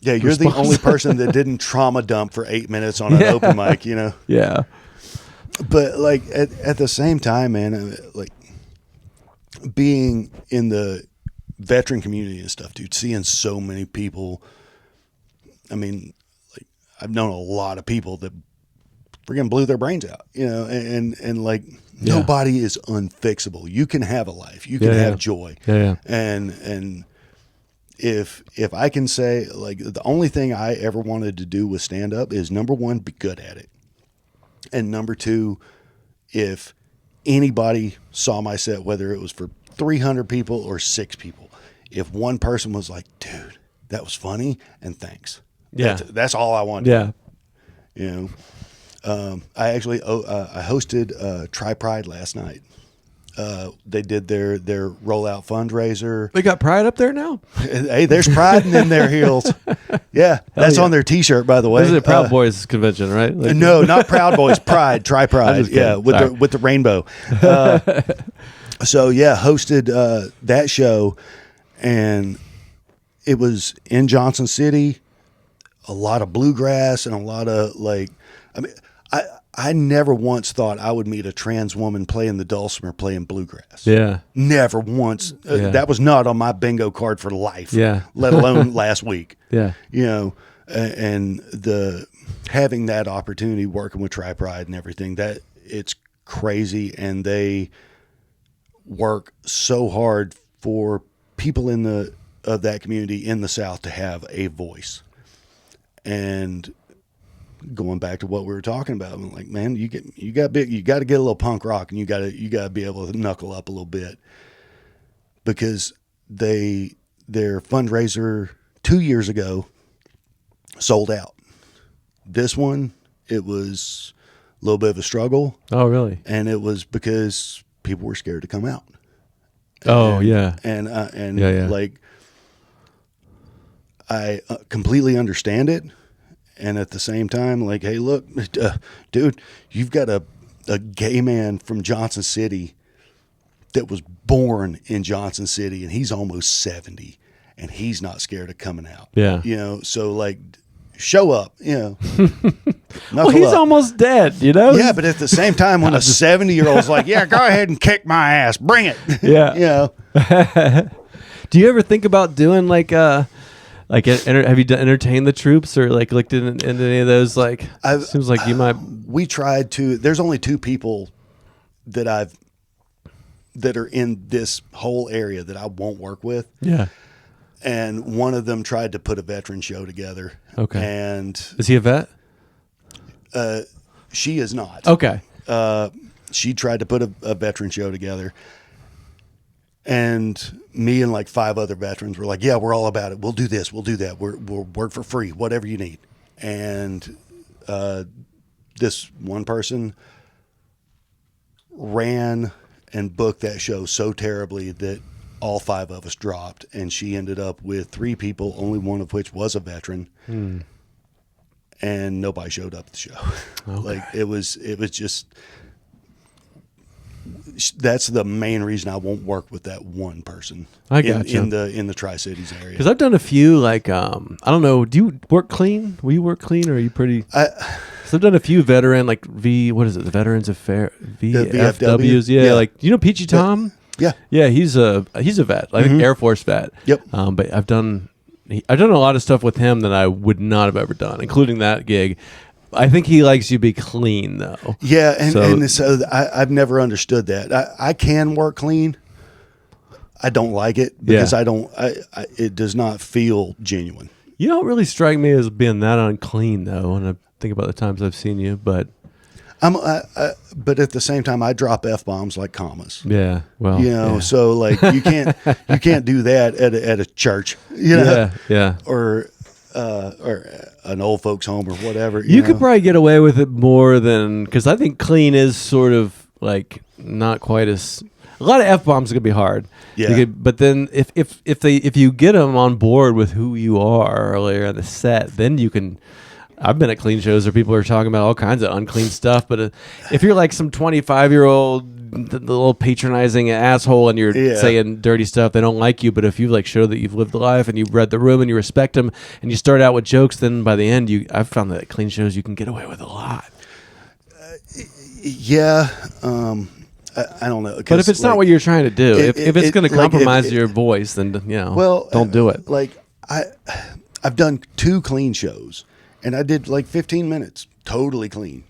Yeah, you're the only person that didn't trauma dump for 8 minutes on an open mic.
Yeah.
But like at the same time, man, like being in the veteran community and stuff, dude, seeing so many people. I mean, like I've known a lot of people that freaking blew their brains out, and like nobody is unfixable. You can have a life, you can have joy, and if I can say, like, the only thing I ever wanted to do with stand up is, number one, be good at it, and number two, if anybody saw my set, whether it was for 300 people or 6 people, if one person was like, dude, that was funny, and thanks.
Yeah,
that's all I wanted.
Yeah,
I actually I hosted Try Pride last night. They did their rollout fundraiser.
They got Pride up there now.
Hey, there's Pride in their heels. Yeah, that's on their T-shirt, by the way.
This is a Proud Boys convention, right? Like,
no, not Proud Boys. Pride, Try Pride. Yeah, with the rainbow. So yeah, hosted that show, and it was in Johnson City. A lot of bluegrass and a lot of like, I mean, I never once thought I would meet a trans woman playing the dulcimer, playing bluegrass.
Yeah.
Never once. That was not on my bingo card for life.
Yeah.
Let alone last week.
Yeah.
And having that opportunity working with Try Pride and everything, that it's crazy. And they work so hard for people of that community in the South to have a voice. And going back to what we were talking about, I'm like, man, you got to get a little punk rock, and you got to be able to knuckle up a little bit, because their fundraiser 2 years ago sold out. This one, it was a little bit of a struggle.
Oh, really?
And it was because people were scared to come out.
And
like, I completely understand it. And at the same time, like, hey, look, dude, you've got a gay man from Johnson City that was born in Johnson City, and he's almost 70, and he's not scared of coming out.
Yeah.
So like, show up, well,
he's almost dead,
Yeah, but at the same time, when a 70-year-old's like, yeah, go ahead and kick my ass, bring it.
Yeah. Do you ever think about doing like have you entertained the troops or like looked into any of those? Like, seems like you might.
We tried to. There's only 2 people that are in this whole area that I won't work with.
Yeah.
And one of them tried to put a veteran show together.
Okay.
And
is he a vet?
She is not.
Okay.
She tried to put a veteran show together. And me and like 5 other veterans were like, yeah, we're all about it. We'll do this. We'll do that. We'll work for free, whatever you need. And this one person ran and booked that show so terribly that all 5 of us dropped. And she ended up with 3 people, only one of which was a veteran. And nobody showed up at the show. Okay. Like it was just... that's the main reason I won't work with that one person.
I got you.
In the Tri-Cities area.
Because I've done a few, like, I don't know, do you work clean? Will you work clean, or are you pretty? So I've done a few veteran, like what is it? The Veterans Affair, VFWs. Yeah, like, you know Peachy Tom?
Yeah.
Yeah, he's a vet, like an Air Force vet.
Yep.
But I've done a lot of stuff with him that I would not have ever done, including that gig. I think he likes you to be clean, though.
Yeah, and so I've never understood that. I can work clean. I don't like it because it does not feel genuine.
You don't really strike me as being that unclean, though, when I think about the times I've seen you. But
but at the same time, I drop F-bombs like commas.
Yeah, well,
so like you can't do that at a church, or an old folks home or whatever.
You could probably get away with it more than, because I think clean is sort of like not quite as. A lot of F-bombs are gonna be hard.
Yeah.
But then if you get them on board with who you are earlier in the set, then you can. I've been at clean shows where people are talking about all kinds of unclean stuff, but if you're like some 25-year-old, the little patronizing asshole, and you're saying dirty stuff, they don't like you. But if you like show that you've lived the life and you've read the room and you respect them, and you start out with jokes, then by the end, I've found that at clean shows you can get away with a lot.
I don't know.
But if it's not what you're trying to do, if it's going to compromise your voice, then don't do it.
Like I've done 2 clean shows, and I did like 15 minutes totally clean,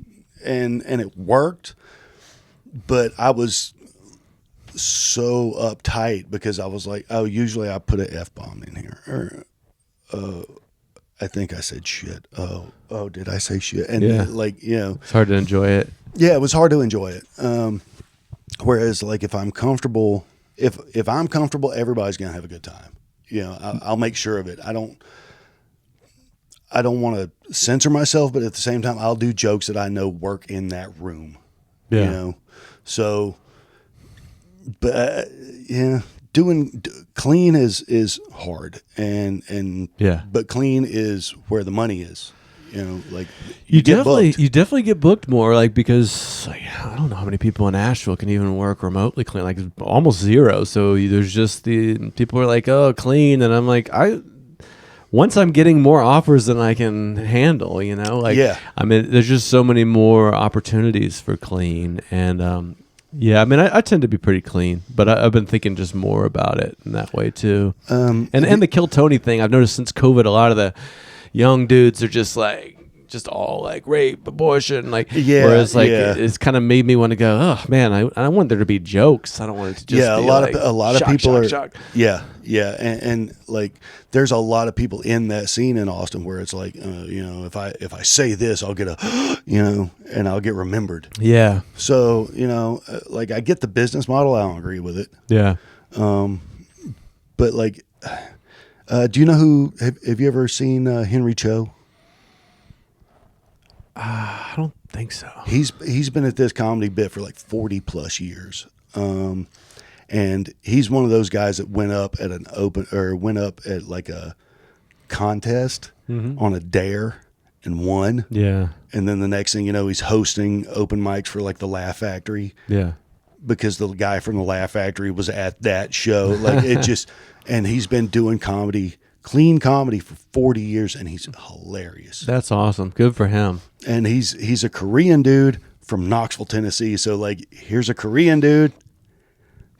and it worked. But I was so uptight because I was like, oh, usually I put an F-bomb in here, or I think I said shit. Oh, did I say shit? And
it's hard to enjoy it.
Yeah, it was hard to enjoy it. Whereas, like, if I'm comfortable, if I'm comfortable, everybody's gonna have a good time. I'll make sure of it. I don't want to censor myself, but at the same time, I'll do jokes that I know work in that room.
Yeah.
So, but doing clean is hard, and but clean is where the money is. Like
you definitely get booked more, like, because I don't know how many people in Asheville can even work remotely clean, like almost zero. So there's just the people are like, oh, clean, and I'm like, once I'm getting more offers than I can handle, I mean, there's just so many more opportunities for clean, and I mean, I tend to be pretty clean, but I've been thinking just more about it in that way too. And the Kill Tony thing, I've noticed since COVID, a lot of the young dudes are just all like rape, abortion, whereas it's kind of made me want to go, oh man, I want there to be jokes. I don't want it to just be
a lot of people are
shock.
And like there's a lot of people in that scene in Austin where it's like, if I say this, I'll get and I'll get remembered.
Yeah.
So like I get the business model. I don't agree with it.
Yeah.
But like. Do you know who? Have you ever seen Henry Cho?
I don't think so.
He's been at this comedy bit for like 40 plus years, and he's one of those guys that went up at like a contest on a dare and won.
Yeah, and
then the next thing you know, he's hosting open mics for like the Laugh Factory.
Yeah,
because the guy from the Laugh Factory was at that show. Like it just. And he's been doing clean comedy for 40 years, and he's hilarious.
That's awesome. Good for him.
And he's a Korean dude from Knoxville, Tennessee. So like, here's a Korean dude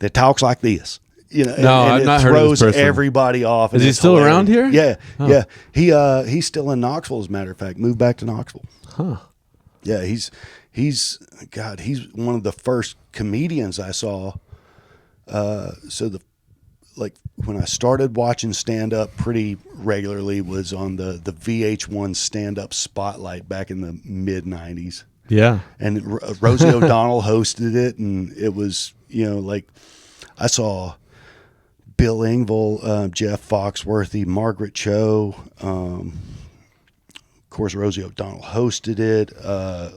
that talks like this.
I've not heard of this person.
Everybody off.
Is he still around here?
Yeah, yeah. He's still in Knoxville, as a matter of fact. Moved back to Knoxville.
Huh.
Yeah, he's one of the first comedians I saw. Like when I started watching stand-up pretty regularly was on the VH1 stand-up spotlight back in the mid-90s.
Yeah.
And Rosie O'Donnell hosted it, and it was, like I saw Bill Engvall, Jeff Foxworthy, Margaret Cho. Of course, Rosie O'Donnell hosted it.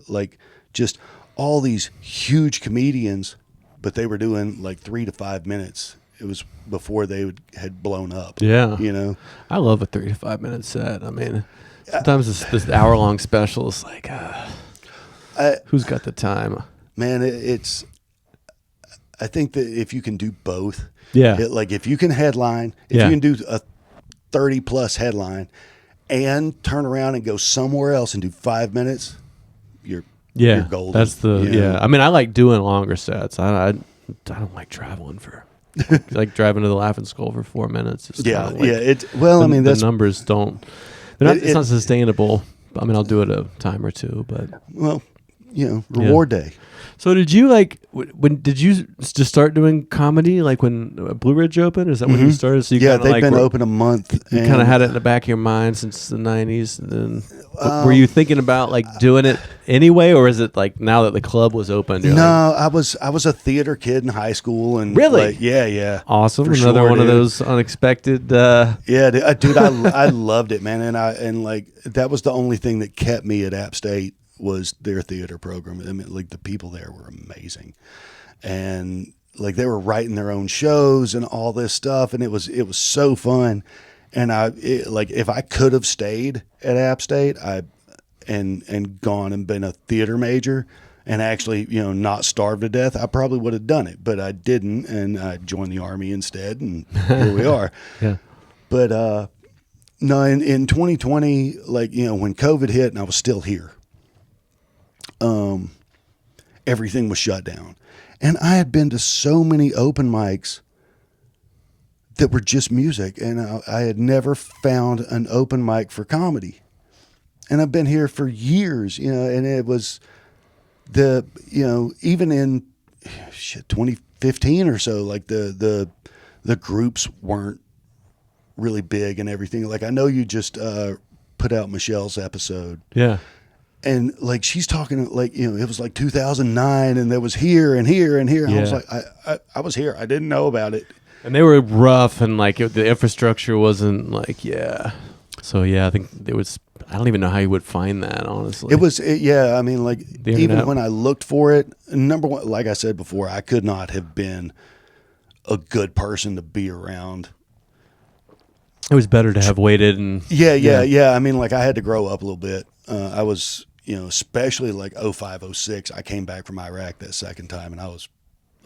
Like just all these huge comedians, but they were doing like 3 to 5 minutes. It was before they had blown up.
Yeah. I love a 3 to 5 minute set. I mean, sometimes this hour-long special is like, who's got the time?
Man, I think that if you can do both, like if you can headline, if you can do a 30 plus headline and turn around and go somewhere else and do 5 minutes, you're golden.
That's the I mean, I like doing longer sets. I don't like traveling for like driving to the Laughing Skull for 4 minutes. It's
the
numbers don't. They're not. It's not sustainable. I mean, I'll do it a time or two, but
reward day.
So did you when did you just start doing comedy like when Blue Ridge opened? Is that when you started? So you
they've been open a month.
You kind of had it in the back of your mind since the 90s. And then were you thinking about like doing it anyway, or is it like now that the club was open?
I was a theater kid in high school, and
really,
awesome.
Another one of those unexpected.
Dude, I loved it, man, and that was the only thing that kept me at App State. Was their theater program. I mean, like the people there were amazing, and like they were writing their own shows and all this stuff, and it was so fun. And if I could have stayed at App State, and gone and been a theater major and actually not starved to death, I probably would have done it, but I didn't, and I joined the Army instead, and here we are. But no, in 2020, when COVID hit and I was still here. Everything was shut down, and I had been to so many open mics that were just music, and I had never found an open mic for comedy. And I've been here for years, and it was even in 2015 or so, like the groups weren't really big and everything. Like I know you just put out Michelle's episode.
Yeah.
And like she's talking it was like 2009, and there was here and here and here. Yeah. I was like, I was here. I didn't know about it.
And they were rough, and the infrastructure wasn't So I think it was. I don't even know how you would find that. Honestly,
it was. I mean, even when I looked for it, number one, like I said before, I could not have been a good person to be around.
It was better to have waited and.
Yeah. I mean, I had to grow up a little bit. I was. Especially 05, 06, I came back from Iraq that second time, and I was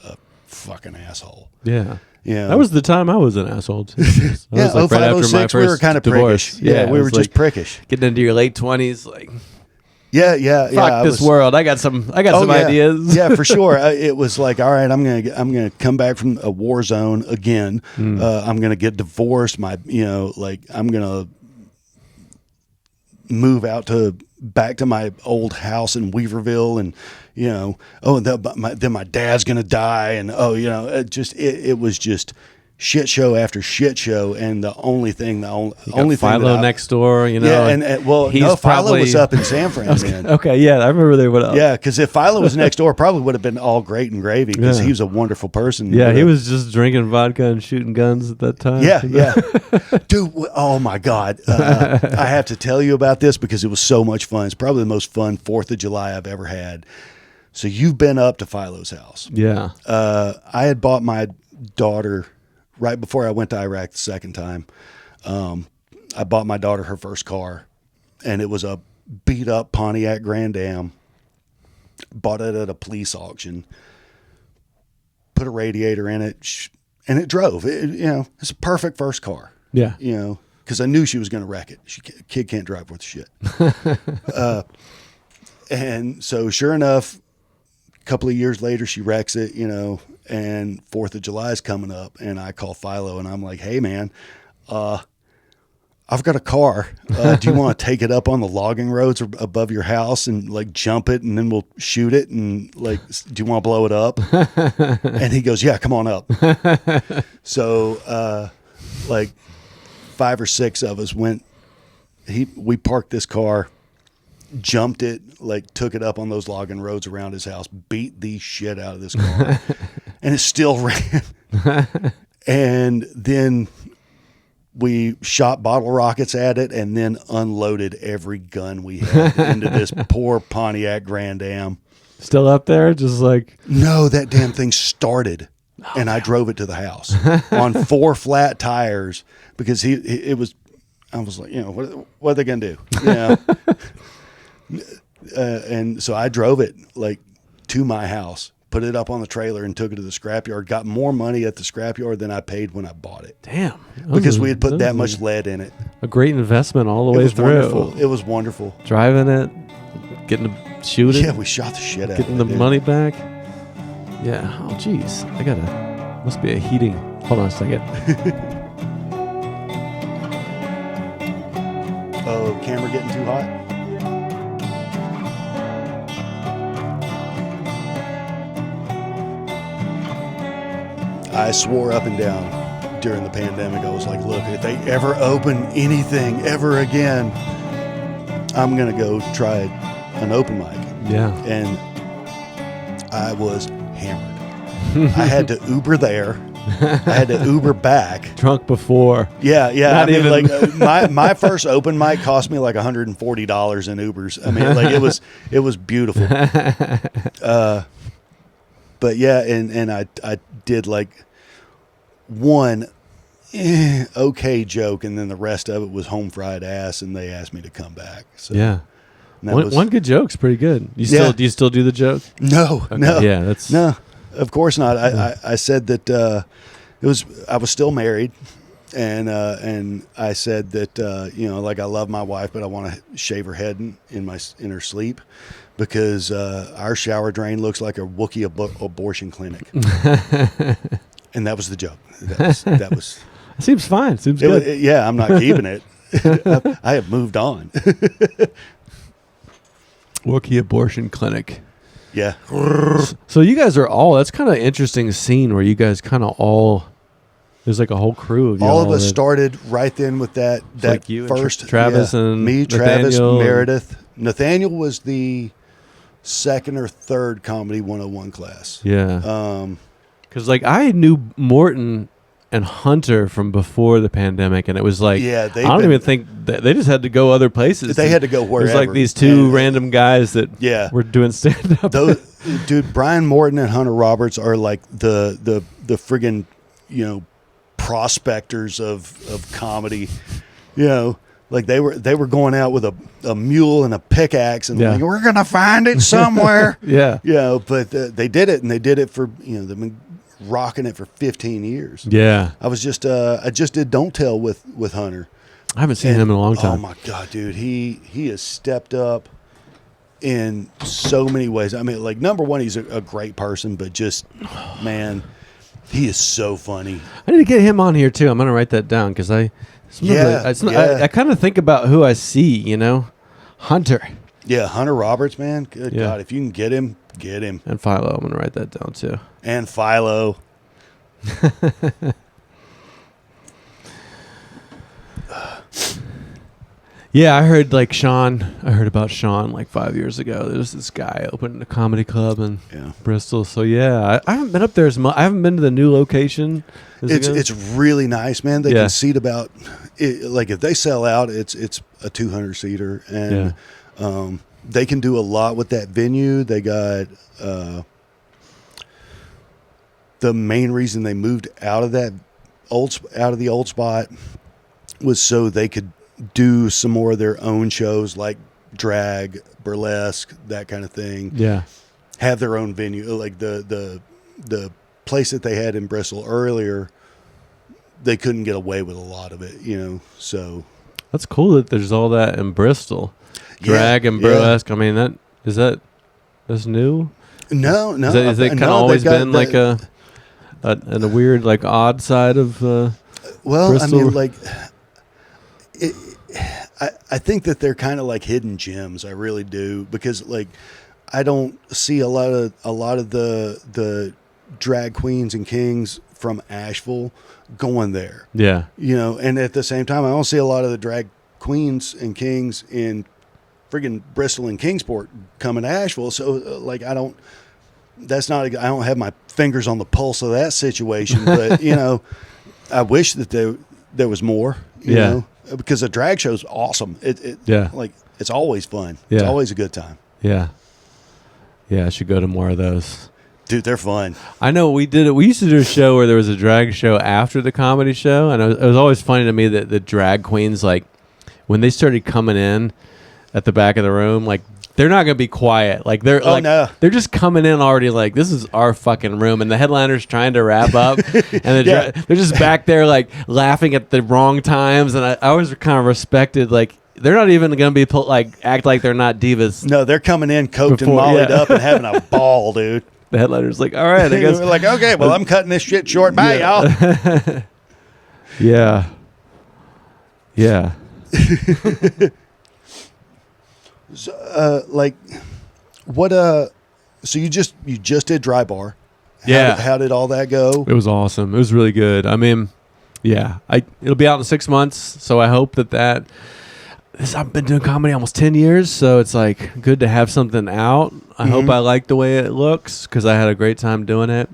a fucking asshole.
Yeah. That was the time I was an asshole, too.
Yeah, 05, 06, we were kind of prickish. Yeah, we were just prickish.
Getting into your late 20s,
Yeah.
Fuck this world. I got some ideas.
Yeah, for sure. It was all right, I'm gonna come back from a war zone again. I'm gonna get divorced. I'm gonna move back to my old house in Weaverville, and then my dad's gonna die, and it was just shit show after shit show, and the only thing
Philo next door,
Philo was up in San Fran then.
Okay, I remember they went up.
Yeah, because if Philo was next door, probably would have been all great and gravy, because he was a wonderful person.
Yeah, he was just drinking vodka and shooting guns at that time.
Yeah. Dude, oh my God. I have to tell you about this because it was so much fun. It's probably the most fun 4th of July I've ever had. So you've been up to Philo's house.
Yeah.
I had bought my daughter right before I went to Iraq the second time. I bought my daughter her first car, and it was a beat up Pontiac Grand Am. Bought it at a police auction, put a radiator in it, and it drove. It's a perfect first car.
Yeah.
Because I knew she was going to wreck it. Kid can't drive worth shit. And so sure enough, a couple of years later, she wrecks it, and 4th of July is coming up, and I call Philo, and I'm like, hey, man, I've got a car. Do you want to take it up on the logging roads above your house and jump it, and then we'll shoot it, and do you want to blow it up? And he goes, yeah, come on up. So 5 or 6 of us went. We parked this car, jumped it, took it up on those logging roads around his house, beat the shit out of this car, and it still ran. And then we shot bottle rockets at it, and then unloaded every gun we had into this poor Pontiac Grand Am.
Still up there?
No, that damn thing started, and I drove it to the house on 4 flat tires, because I was like, what are they going to do? And so I drove it to my house, put it up on the trailer, and took it to the scrapyard. Got more money at the scrapyard than I paid when I bought it.
Damn.
Because we had put that much lead in it.
A great investment all the way through.
Wonderful. It was wonderful.
Driving it, getting to shoot it.
Yeah, we shot the shit out of it.
Getting the money back. Yeah. Oh, jeez. Must be a heating. Hold on a second.
Oh, camera getting too hot? I swore up and down during the pandemic. I was like, look, if they ever open anything ever again, I'm going to go try an open mic.
Yeah.
And I was hammered. I had to Uber there. I had to Uber back.
Drunk before.
Yeah.
Not
I mean,
even.
like my first open mic cost me like $140 in Ubers. I mean, like it was beautiful. But yeah, and I did like one okay joke, and then the rest of it was home fried ass, and they asked me to come back. So
yeah. One good joke's pretty good. Do you still do the joke?
No,
okay.
no.
Yeah,
no. Of course not. I said that I was still married, and I said that like I love my wife, but I want to shave her head in her sleep, because our shower drain looks like a Wookiee abortion clinic. And that was the joke. That was
seems fine. Seems good.
Yeah, I'm not keeping it. I have moved on.
Wookiee abortion clinic.
Yeah.
So you guys are all, that's kind of an interesting scene where you guys kind of all, there's like a whole crew of you.
All of us started right then with that
like you
first.
And Travis and
me,
Nathaniel
Travis, Meredith. Nathaniel was the second or third Comedy 101 class.
Yeah. Because like I knew Morton and Hunter from before the pandemic, and it was like, I don't even think they just had to go other places.
They had to go wherever.
It was like these two random guys that were doing stand up.
Dude, Brian Morton and Hunter Roberts are like the friggin', prospectors of comedy. Like they were going out with a mule and a pickaxe, and like, we're gonna find it somewhere. But they did it, and they did it for they've been rocking it for 15 years.
Yeah.
I just did Don't Tell with Hunter.
I haven't seen him in a long time.
Oh my God, dude. He has stepped up in so many ways. I mean, like, number one, he's a great person, but just, man, he is so funny.
I need to get him on here too. I'm going to write that down, because I kind of think about who I see, Hunter.
Yeah, Hunter Roberts, man. Good God. If you can get him, get him.
And Philo. I'm going to write that down too.
And Philo.
Yeah, I heard about Sean like 5 years ago. There's this guy opening a comedy club in Bristol. So I haven't been up there as much. I haven't been to the new location.
It's really nice, man. They can seat about like if they sell out, it's a 200 seater, and they can do a lot with that venue. They got the main reason they moved out of the old spot was so they could do some more of their own shows, like drag, burlesque, that kind of thing. Yeah, have their own venue. Like the place that they had in Bristol earlier, they couldn't get away with a lot of it, So
that's cool that there's all that in Bristol, drag and burlesque. I mean, that's new.
No.
Has it kind of always been like a weird, like odd side of Bristol?
I mean, like. I think that they're kind of like hidden gems. I really do, because like I don't see a lot of the drag queens and kings from Asheville going there. Yeah, and at the same time, I don't see a lot of the drag queens and kings in friggin' Bristol and Kingsport coming to Asheville. So like I don't have my fingers on the pulse of that situation, but I wish that there was more. You know. Because a drag show's awesome. Like it's always fun. Yeah. It's always a good time. Yeah.
Yeah, I should go to more of those.
Dude, they're fun.
I know we did it. We used to do a show where there was a drag show after the comedy show, and it was always funny to me that the drag queens, like when they started coming in at the back of the room, like they're not gonna be quiet. Like they're
no.
they're just coming in already like this is our fucking room, and the headliner's trying to wrap up, and they're just back there like laughing at the wrong times. And I always kind of respected like they're not even gonna be act like they're not divas.
No, they're coming in coked and mollied up and having a ball, dude.
The headliner's like, all right, I guess.
We're like, okay, well, I'm cutting this shit short. Bye, y'all.
Yeah. Yeah.
So, like, what? So you just did Dry Bar. How did all that go?
It was awesome. It was really good. I mean, yeah. It'll be out in 6 months, so I hope that. I've been doing comedy almost 10 years, so it's like good to have something out. I hope I like the way it looks because I had a great time doing it.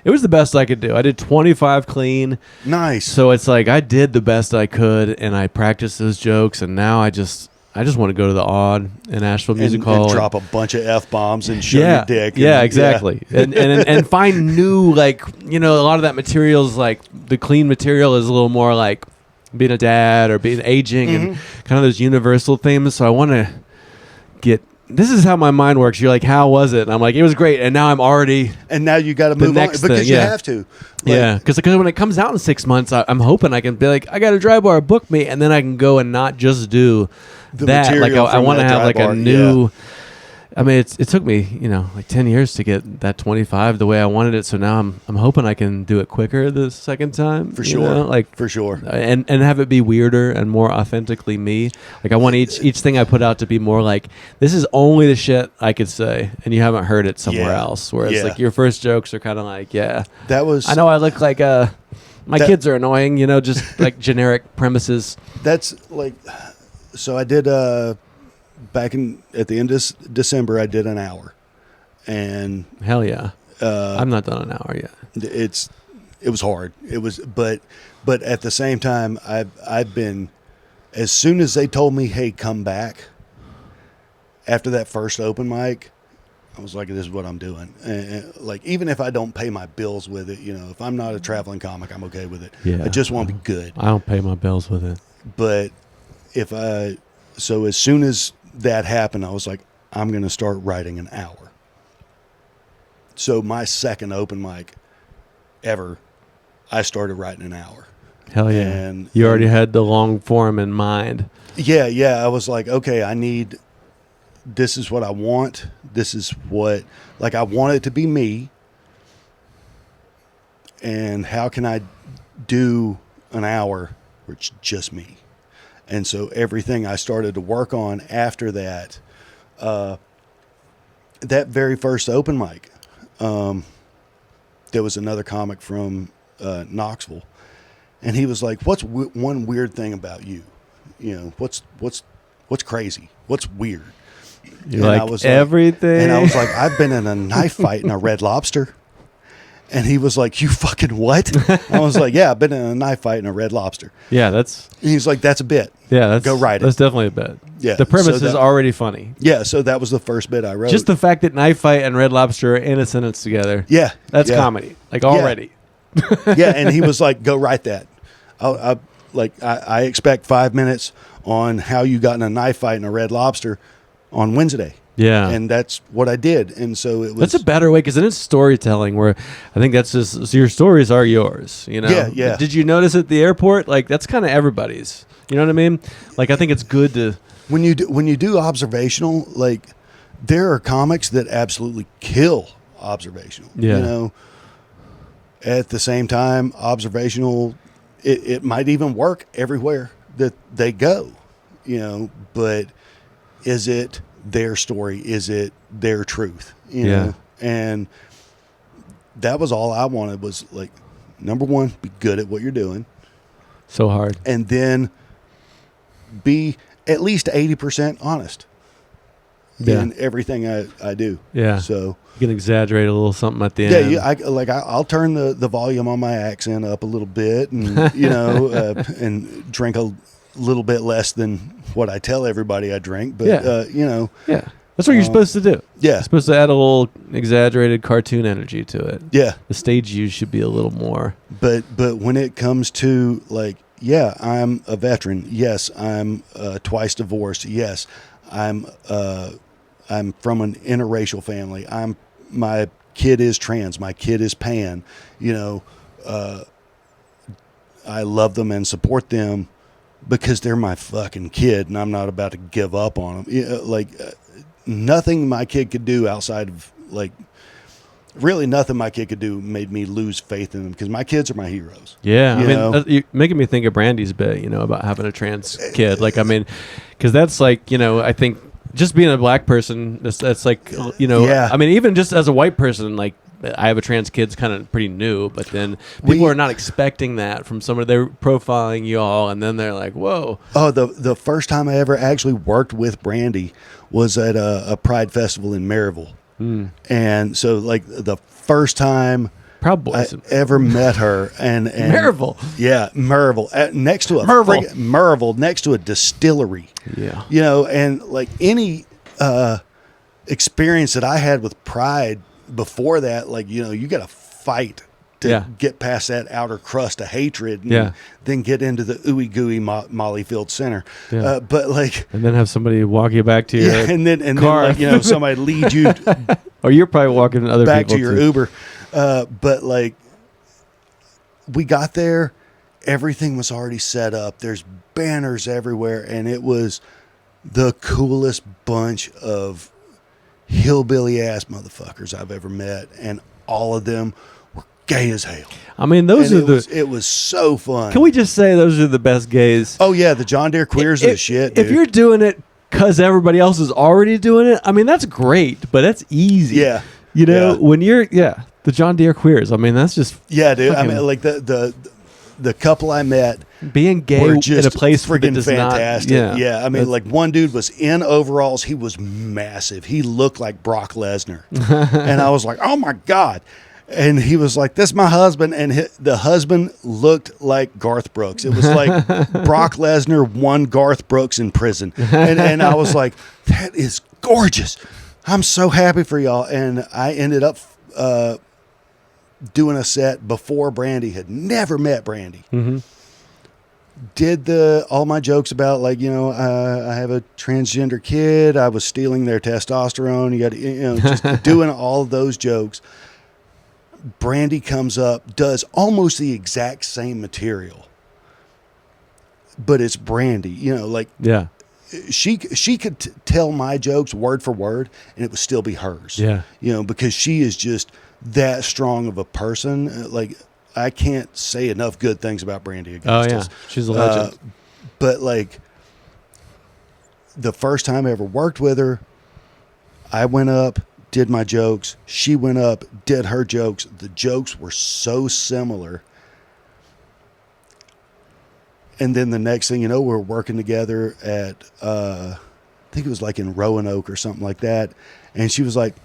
It was the best I could do. I did 25 clean.
Nice.
So it's like I did the best I could, and I practiced those jokes, and now I just want to go to the Odd in Asheville Music Hall
and drop a bunch of F-bombs and show your dick.
Yeah, exactly. Yeah. And find new, like, a lot of that material is like the clean material is a little more like being a dad or being aging and kind of those universal themes. So I want to this is how my mind works. You're like, how was it? And I'm like, it was great. And now I'm already.
And now you got to move on because you have to.
Yeah. Because when it comes out in 6 months, I'm hoping I can be like, I got a Dry Bar, book me. And then I can go and not just do that. Like I want to have like a new. I mean, it took me, like 10 years to get that 25 the way I wanted it. So now I'm hoping I can do it quicker the second time.
For sure.
For sure. And have it be weirder and more authentically me. Like I want each thing I put out to be more like, this is only the shit I could say. And you haven't heard it somewhere else. Whereas like your first jokes are kind of like, I know I look like my kids are annoying, just like generic premises.
That's like, so I did, back at the end of December, I did an hour, and
hell yeah, I'm not done an hour yet.
It was hard. It was, but at the same time, I've been, as soon as they told me, hey, come back. After that first open mic, I was like, this is what I'm doing. And like, even if I don't pay my bills with it, if I'm not a traveling comic, I'm okay with it.
Yeah,
I just want to be good.
I don't pay my bills with it.
But so as soon as that happened, I was like, I'm going to start writing an hour. So my second open mic ever, I started writing an hour.
Hell yeah. And you already had the long form in mind.
Yeah. I was like, okay, this is what I want. This is what, like, I want it to be me. And how can I do an hour where it's just me? And so everything I started to work on after that, that very first open mic, there was another comic from Knoxville, and he was like, "What's one weird thing about you? What's crazy? What's weird?"
You're like, I was everything.
And I was like, "I've been in a knife fight in a Red Lobster." And he was like, you fucking what? I was like, yeah, I've been in a knife fight in a Red Lobster.
Yeah,
And he's like, that's a bit.
Yeah,
go write it.
That's definitely a bit.
Yeah.
The premise is already funny.
Yeah, so that was the first bit I wrote.
Just the fact that knife fight and Red Lobster are in a sentence together.
Yeah.
That's comedy. Like already.
Yeah, and he was like, go write that. I expect 5 minutes on how you got in a knife fight in a Red Lobster on Wednesday.
Yeah.
And that's what I did. And so it was.
That's a better way because then it's storytelling where I think that's just, so your stories are yours,
Yeah.
Did you notice at the airport? Like that's kind of everybody's. You know what I mean? Like I think it's good to.
When you do observational, like there are comics that absolutely kill observational.
Yeah.
At the same time, observational, it might even work everywhere that they go, but is it their story? Is it their truth? You know? And that was all I wanted was like, number one, be good at what you're doing.
So hard.
And then be at least 80% honest in everything I do.
Yeah.
So
you can exaggerate a little something at the end.
Yeah. I'll turn the volume on my accent up a little bit and, and drink a little bit less than what I tell everybody I drink, but
yeah, that's what you're supposed to do.
Yeah,
you're supposed to add a little exaggerated cartoon energy to it.
Yeah,
the stage use should be a little more.
But when it comes to like, yeah, I'm a veteran. Yes, I'm twice divorced. Yes, I'm I'm from an interracial family. My kid is trans. My kid is pan. You know, I love them and support them because they're my fucking kid, and I'm not about to give up on them. You know, like nothing my kid could do outside of like. Really, nothing my kid could do made me lose faith in them because my kids are my heroes.
Yeah, I mean, you're making me think of Brandy's bit, you know, about having a trans kid. Like, I mean, because that's like, you know, I think just being a black person, that's like, you know, I mean, even just as a white person, like, I have a trans kid's kind of pretty new, but then people are not expecting that from somebody. They're profiling you all, and then they're like, whoa.
Oh, the first time I ever actually worked with Brandy was at a Pride Festival in Maryville. And so, like, the first time I ever met her, and
Maryville,
Maryville, next to Maryville, next to a distillery, you know, and like any experience that I had with Pride before that, like, you know, you got to fight to get past that outer crust of hatred, and then get into the ooey gooey Molly Field Center. But like,
and then have somebody walk you back to your
and then
car.
Like, you know, somebody lead you,
or you're probably walking other
back
people
to your
too.
Uber. But like, we got there, everything was already set up. There's banners everywhere, and it was the coolest bunch of hillbilly ass motherfuckers I've ever met, and all of them were gay as hell.
I mean,
it was so fun.
Can we just say those are the best gays?
Oh yeah, the John Deere queers are the shit, dude.
If you're doing it because everybody else is already doing it, I mean, that's great, but that's easy.
Yeah.
You know, when you're the John Deere queers. I mean, that's just
dude. I mean, like the couple I met
being gay
were just
in a place
freaking
that
fantastic.
Not,
I mean, like one dude was in overalls. He was massive. He looked like Brock Lesnar, and I was like, oh my god. And he was like, "This is my husband," and the husband looked like Garth Brooks. It was like Brock Lesnar won Garth Brooks in prison, and I was like, "That is gorgeous. I'm so happy for y'all." And I ended up doing a set before Brandy. Had never met Brandy.
Mm-hmm.
Did all my jokes about, like, you know, I have a transgender kid. I was stealing their testosterone. You got to, you know, just doing all of those jokes. Brandy comes up, does almost the exact same material, but it's Brandy. You know, like she could tell my jokes word for word, and it would still be hers. Yeah, you know, because she is just that strong of a person. Like, I can't say enough good things about Brandy Augustus.
Oh yeah, she's a legend.
But like, the first time I ever worked with her, I went up, did my jokes. She went up, did her jokes. The jokes were so similar. And then the next thing you know, we're working together at, I think it was like in Roanoke or something like that. And she was like,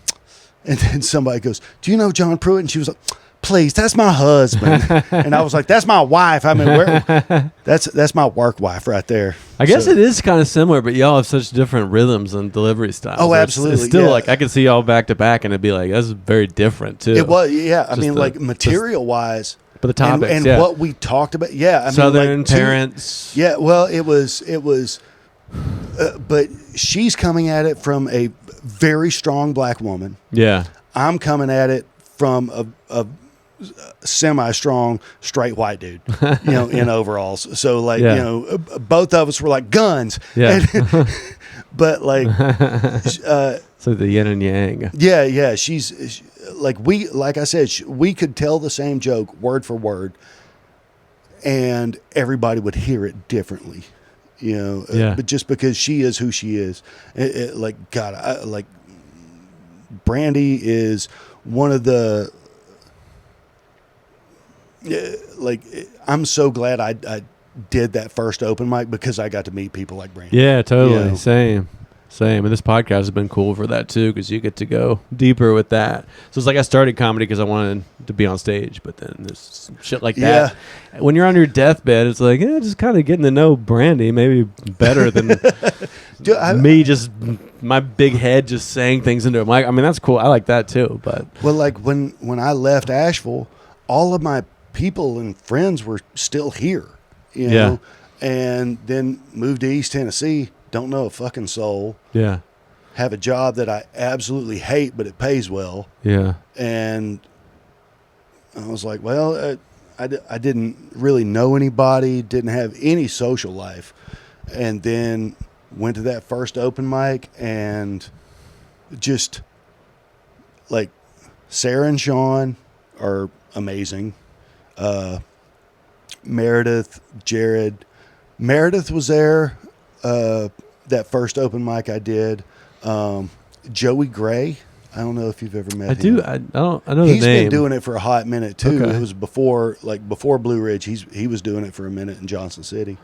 and then somebody goes, "Do you know John Pruett?" And she was like, "Please, that's my husband." And I was like, "That's my wife. I mean, that's my work wife right there."
I guess it is kind of similar, but y'all have such different rhythms and delivery styles.
Oh, absolutely.
It's still like, I could see y'all back to back, and it'd be like, that's very different too.
It was, I mean, like, material wise,
but the topics
and what we talked about, I mean,
Southern
like,
parents.
Well, it was, but she's coming at it from a very strong black woman. Yeah, I'm coming at it from a semi-strong straight white dude, you know, in overalls. So like, you know, both of us were like guns. Yeah. But like,
so the yin and yang.
Yeah. She's like, like I said, we could tell the same joke word for word, and everybody would hear it differently, you know. But just because she is who she is, like, God, like, Brandy is one of the. Like, I'm so glad I did that first open mic because I got to meet people like Brandy.
Yeah, totally. You know? Same. And this podcast has been cool for that too, because you get to go deeper with that. So it's like I started comedy because I wanted to be on stage, but then there's some shit like that. When you're on your deathbed, it's like, just kind of getting to know Brandy maybe better than me just my big head just saying things into a mic. I mean, that's cool. I like that too. But
well, like when I left Asheville, all of my people and friends were still here, you know, and then moved to East Tennessee. Don't know a fucking soul. Yeah. have a job that I absolutely hate, but it pays well.
Yeah.
And I was like, well, I didn't really know anybody, didn't have any social life. And then went to that first open mic and just like Sarah and Sean are amazing. Meredith, Jared. Meredith was there that first open mic I did. Joey Gray. I don't know if you've ever met him.
I know the name.
He's been doing it for a hot minute too.
Okay.
It was before Blue Ridge. He was doing it for a minute in Johnson City.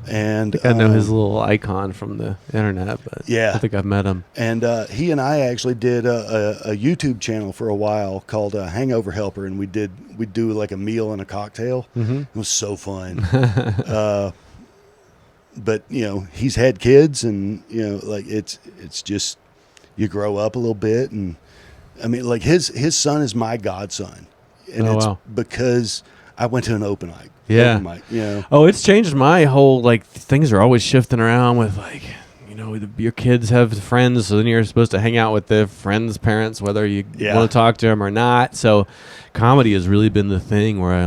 And
I know his little icon from the internet, but
yeah.
I think I've met him.
And he and I actually did a YouTube channel for a while called Hangover Helper, and we'd do like a meal and a cocktail.
Mm-hmm.
It was so fun. But he's had kids, and like it's just you grow up a little bit, and I mean like his son is my godson, and it's because I went to an open mic.
Yeah.
Open mic,
Oh, it's changed my whole, like, things are always shifting around with, like, your kids have friends, so then you're supposed to hang out with their friends' parents, whether you want to talk to them or not. So comedy has really been the thing where I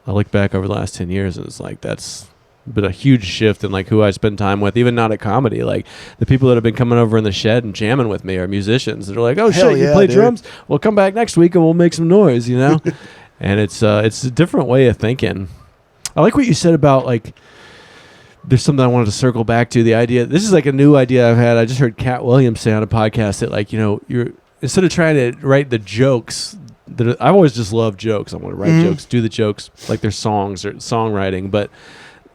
look back over the last 10 years, and it's like that's been a huge shift in, like, who I spend time with, even not at comedy. Like, the people that have been coming over in the shed and jamming with me are musicians that are like, oh,
Hell
shit,
yeah,
you play
dude.
drums? Well, come back next week and we'll make some noise, And it's a different way of thinking. I like what you said about, like, there's something I wanted to circle back to. The idea, this is like a new idea I've had. I just heard Cat Williams say on a podcast that, like, you're instead of trying to write the jokes, I've always just loved jokes. I want to write jokes, do the jokes like they're songs or songwriting. But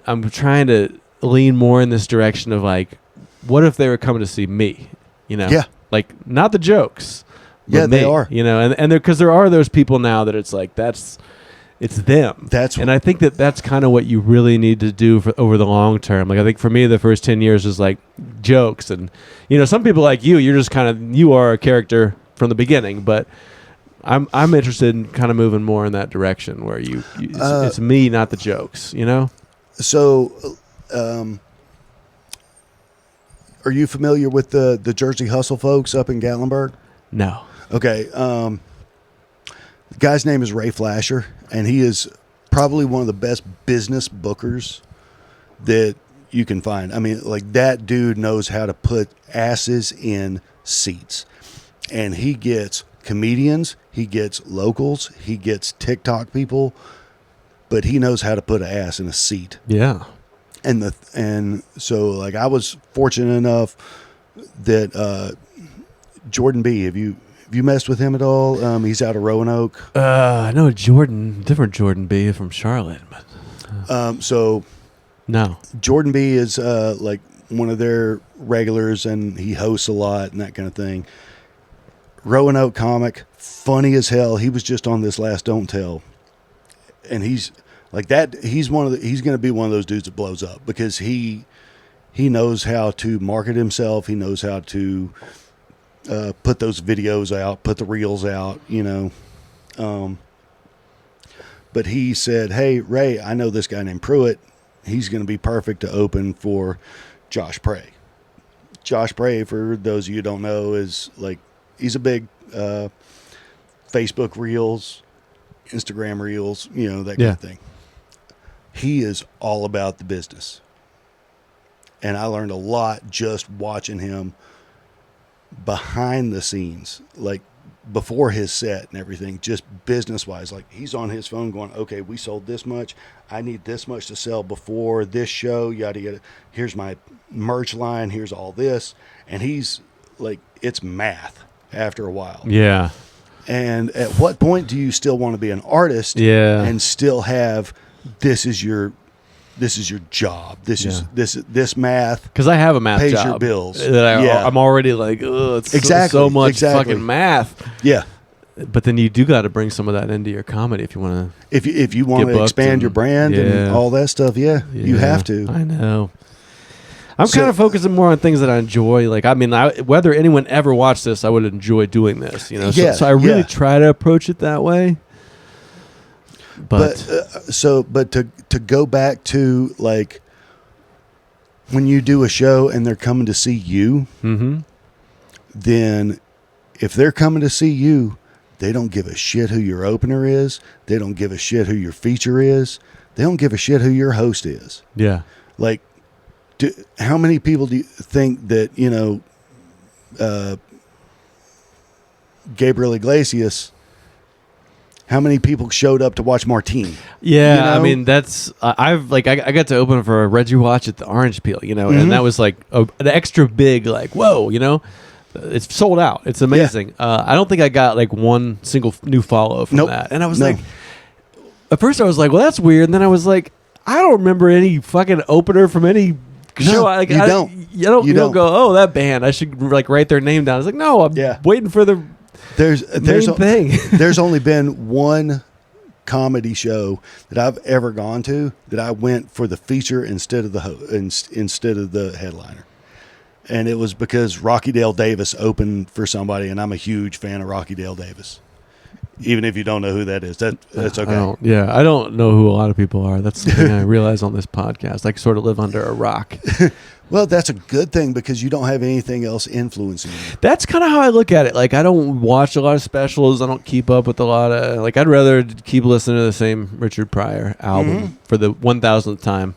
I'm trying to lean more in this direction of, like, what if they were coming to see me?
Yeah.
Like, not the jokes.
Yeah,
me,
they are.
And because there are those people now that it's like it's them. And I think that's kind of what you really need to do over the long term. Like, I think for me, the first 10 years was like jokes, and some people like you're just you are a character from the beginning. But I'm interested in kind of moving more in that direction where it's me, not the jokes.
So, are you familiar with the Jersey Hustle folks up in Gatlinburg?
No.
Okay. The guy's name is Ray Flasher, and he is probably one of the best business bookers that you can find. I mean, like, that dude knows how to put asses in seats. And he gets comedians, he gets locals, he gets TikTok people, but he knows how to put an ass in a seat.
Yeah.
And so, like, I was fortunate enough that Jordan B., have you messed with him at all? He's out of Roanoke.
I know different Jordan B. from Charlotte. But,
so
no.
Jordan B. is like one of their regulars, and he hosts a lot and that kind of thing. Roanoke comic, funny as hell. He was just on this last Don't Tell, and he's like that. He's going to be one of those dudes that blows up because he knows how to market himself. He knows how to put those videos out, put the reels out, but he said, hey, Ray, I know this guy named Pruett. He's going to be perfect to open for Josh Prey. Josh Prey, for those of you who don't know, is like, he's a big Facebook reels, Instagram reels, that kind of thing. He is all about the business. And I learned a lot just watching him behind the scenes, like before his set and everything, just business wise. Like, he's on his phone going, okay, we sold this much. I need this much to sell before this show. Yada, yada. Here's my merch line. Here's all this. And he's like, it's math after a while.
Yeah.
And at what point do you still want to be an artist?
Yeah.
And still have, this is your job. This math.
Because I have a math
pays
job.
Your bills.
I'm already like, it's so much fucking math.
Yeah.
But then you do got to bring some of that into your comedy if you want to.
If you want to expand your brand and all that stuff, you have to.
I know. I'm kind of focusing more on things that I enjoy. Like, I mean, whether anyone ever watched this, I would enjoy doing this. So I really try to approach it that way. But
to go back to, like, when you do a show and they're coming to see you, then if they're coming to see you, they don't give a shit who your opener is. They don't give a shit who your feature is. They don't give a shit who your host is.
Yeah.
Like, how many people do you think that, Gabriel Iglesias, how many people showed up to watch Martine?
Yeah, I mean, that's I got to open for Reggie Watch at the Orange Peel, and that was like an extra big, like, whoa, it's sold out. It's amazing. Yeah. I don't think I got like one single new follow from that, and I was like, at first I was like, well, that's weird, and then I was like, I don't remember any fucking opener from any show. Like, you don't go, oh, that band, I should like write their name down. I was like, no, I'm waiting for the main thing.
There's only been one comedy show that I've ever gone to that I went for the feature instead of the headliner, and it was because Rocky Dale Davis opened for somebody, and I'm a huge fan of Rocky Dale Davis. Even if you don't know who that is, that's okay.
I don't know who a lot of people are. That's something I realize on this podcast. I sort of live under a rock.
Well, that's a good thing because you don't have anything else influencing you.
That's kind of how I look at it. Like, I don't watch a lot of specials. I don't keep up with a lot of, like, I'd rather keep listening to the same Richard Pryor album for the 1,000th time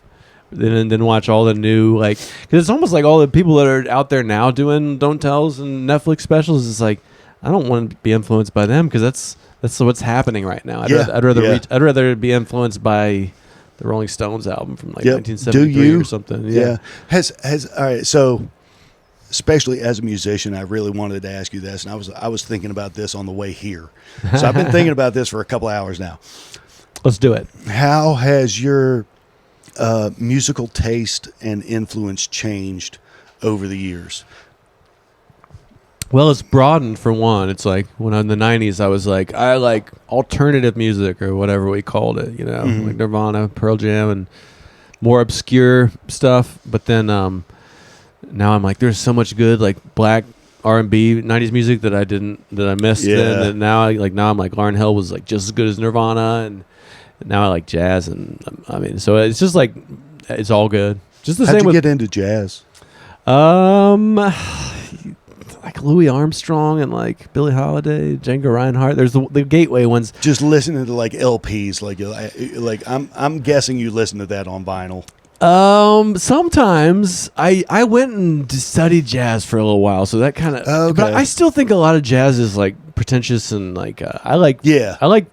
than watch all the new, like, because it's almost like all the people that are out there now doing Don't Tells and Netflix specials. It's like, I don't want to be influenced by them because that's what's happening right now. I'd rather be influenced by the Rolling Stones album from like 1973 or something. Yeah.
All right. So, especially as a musician, I really wanted to ask you this, and I was thinking about this on the way here. So I've been thinking about this for a couple of hours now.
Let's do it.
How has your musical taste and influence changed over the years?
Well, it's broadened for one. It's like when in the 90s, I was like, I like alternative music or whatever we called it, like Nirvana, Pearl Jam, and more obscure stuff. But then now I'm like, there's so much good like black R&B 90s music that I missed. Then, and now I'm like Lauryn Hill was like just as good as Nirvana, and now I like jazz, and I mean, so it's just like it's all good. Just the same.
How'd you get into jazz?
Like Louis Armstrong and like Billie Holiday, Django Reinhardt. There's the gateway ones.
Just listening to like LPs, like I'm guessing you listen to that on vinyl.
Sometimes I went and studied jazz for a little while, so that kind of. Okay. But I still think a lot of jazz is like pretentious and like I like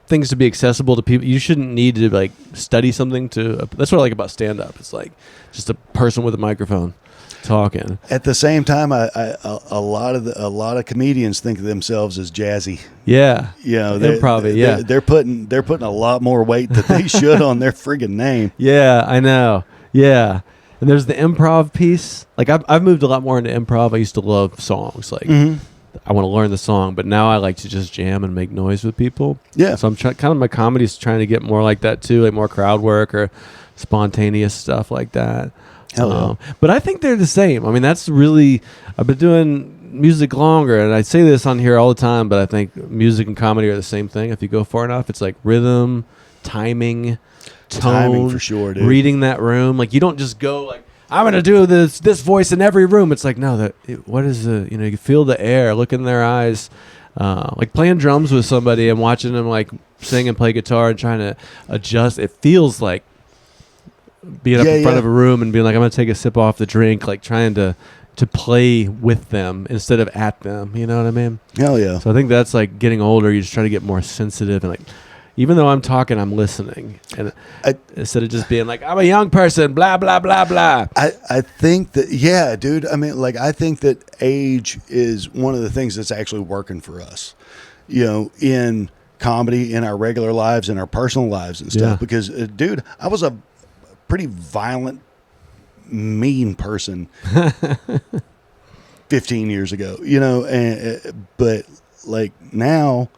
things to be accessible to people. You shouldn't need to like study something to. That's what I like about stand up. It's like just a person with a microphone talking.
At the same time, a lot of comedians think of themselves as jazzy.
Yeah,
improv. They're putting a lot more weight that they should on their friggin' name.
Yeah, I know. Yeah, and there's the improv piece. Like I've moved a lot more into improv. I used to love songs. Like I want to learn the song, but now I like to just jam and make noise with people. Yeah. So I'm kind of my comedy's trying to get more like that too, like more crowd work or spontaneous stuff like that. But I think they're the same. I mean, that's really, I've been doing music longer, and I say this on here all the time, but I think music and comedy are the same thing. If you go far enough, it's like rhythm, tone,
for sure, dude.
Reading that room. Like, you don't just go like, I'm going to do this voice in every room. It's like, no, what is the, you feel the air, look in their eyes. Like playing drums with somebody and watching them like sing and play guitar and trying to adjust. It feels like being up in front of a room and being like, I'm going to take a sip off the drink, like trying to play with them instead of at them. You know what I mean?
Hell yeah.
So I think that's like getting older. You just try to get more sensitive and like, even though I'm talking, I'm listening. And instead of just being like, I'm a young person, blah, blah, blah, blah.
I think that, yeah, dude. I mean, like, I think that age is one of the things that's actually working for us, in comedy, in our regular lives, in our personal lives and stuff. Yeah. Because, dude, I was a pretty violent, mean person 15 years ago, but like now,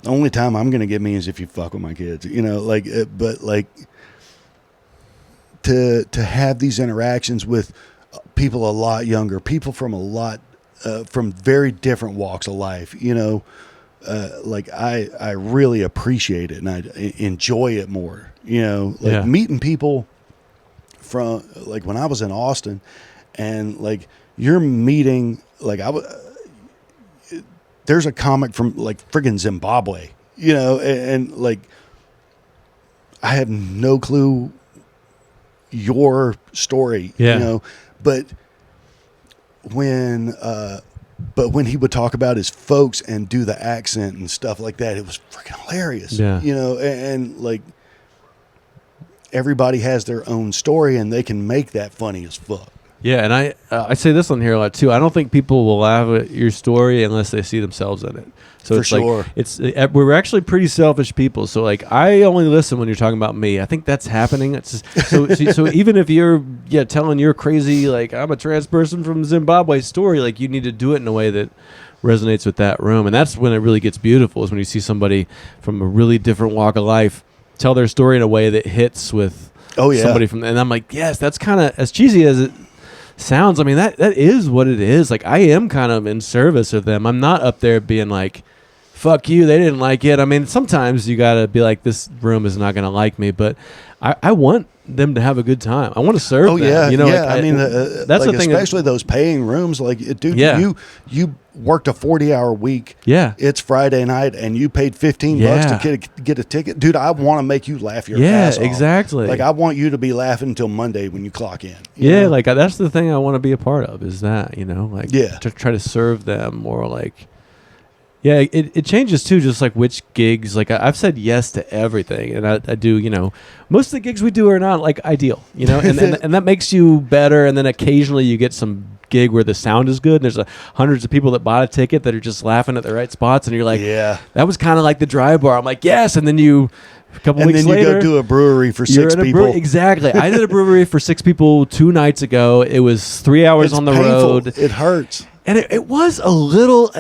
the only time I'm going to get mean is if you fuck with my kids, but like to have these interactions with people a lot younger, people from from very different walks of life, like I really appreciate it and I enjoy it more, meeting people from like when I was in Austin and like you're meeting like there's a comic from like friggin' Zimbabwe, you know, and like I have no clue your story, you know, but when he would talk about his folks and do the accent and stuff like that, it was freaking hilarious, you know, and like everybody has their own story and they can make that funny as fuck.
Yeah, and I say this on here a lot too. I don't think people will laugh at your story unless they see themselves in it. So
For
it's
sure.
like we're actually pretty selfish people. So like I only listen when you're talking about me. I think that's happening. It's just, so even if you're telling your crazy like I'm a trans person from Zimbabwe story, like you need to do it in a way that resonates with that room, and that's when it really gets beautiful. Is when you see somebody from a really different walk of life tell their story in a way that hits with somebody from. And I'm like, yes, that's kind of as cheesy as it sounds. I mean, that is what it is. Like I am kind of in service of them. I'm not up there being like, fuck you, they didn't like it. I mean, sometimes you gotta be like, this room is not gonna like me, but I want them to have a good time. I want to serve them.
Yeah,
you know,
yeah.
like,
I mean,
that's
like
the thing,
especially those paying rooms. Like, dude, you worked a 40-hour week.
Yeah,
it's Friday night, and you paid $15 to get a ticket, dude. I want to make you laugh your ass off.
Exactly.
Like, I want you to be laughing until Monday when you clock in.
You know?
Like
that's the thing I want to be a part of. Is that like to try to serve them more like. Yeah, it changes too, just like which gigs. Like I've said yes to everything, and I do. Most of the gigs we do are not like ideal. And that makes you better. And then occasionally you get some gig where the sound is good. And there's hundreds of people that bought a ticket that are just laughing at the right spots, and you're like, yeah, that was kind of like the dry bar. I'm like, yes, and then a couple weeks later,
you go to a brewery for 6 people.
Exactly. I did a brewery for 6 people 2 nights ago. It was 3 hours on the road.
It hurts.
And it was a little.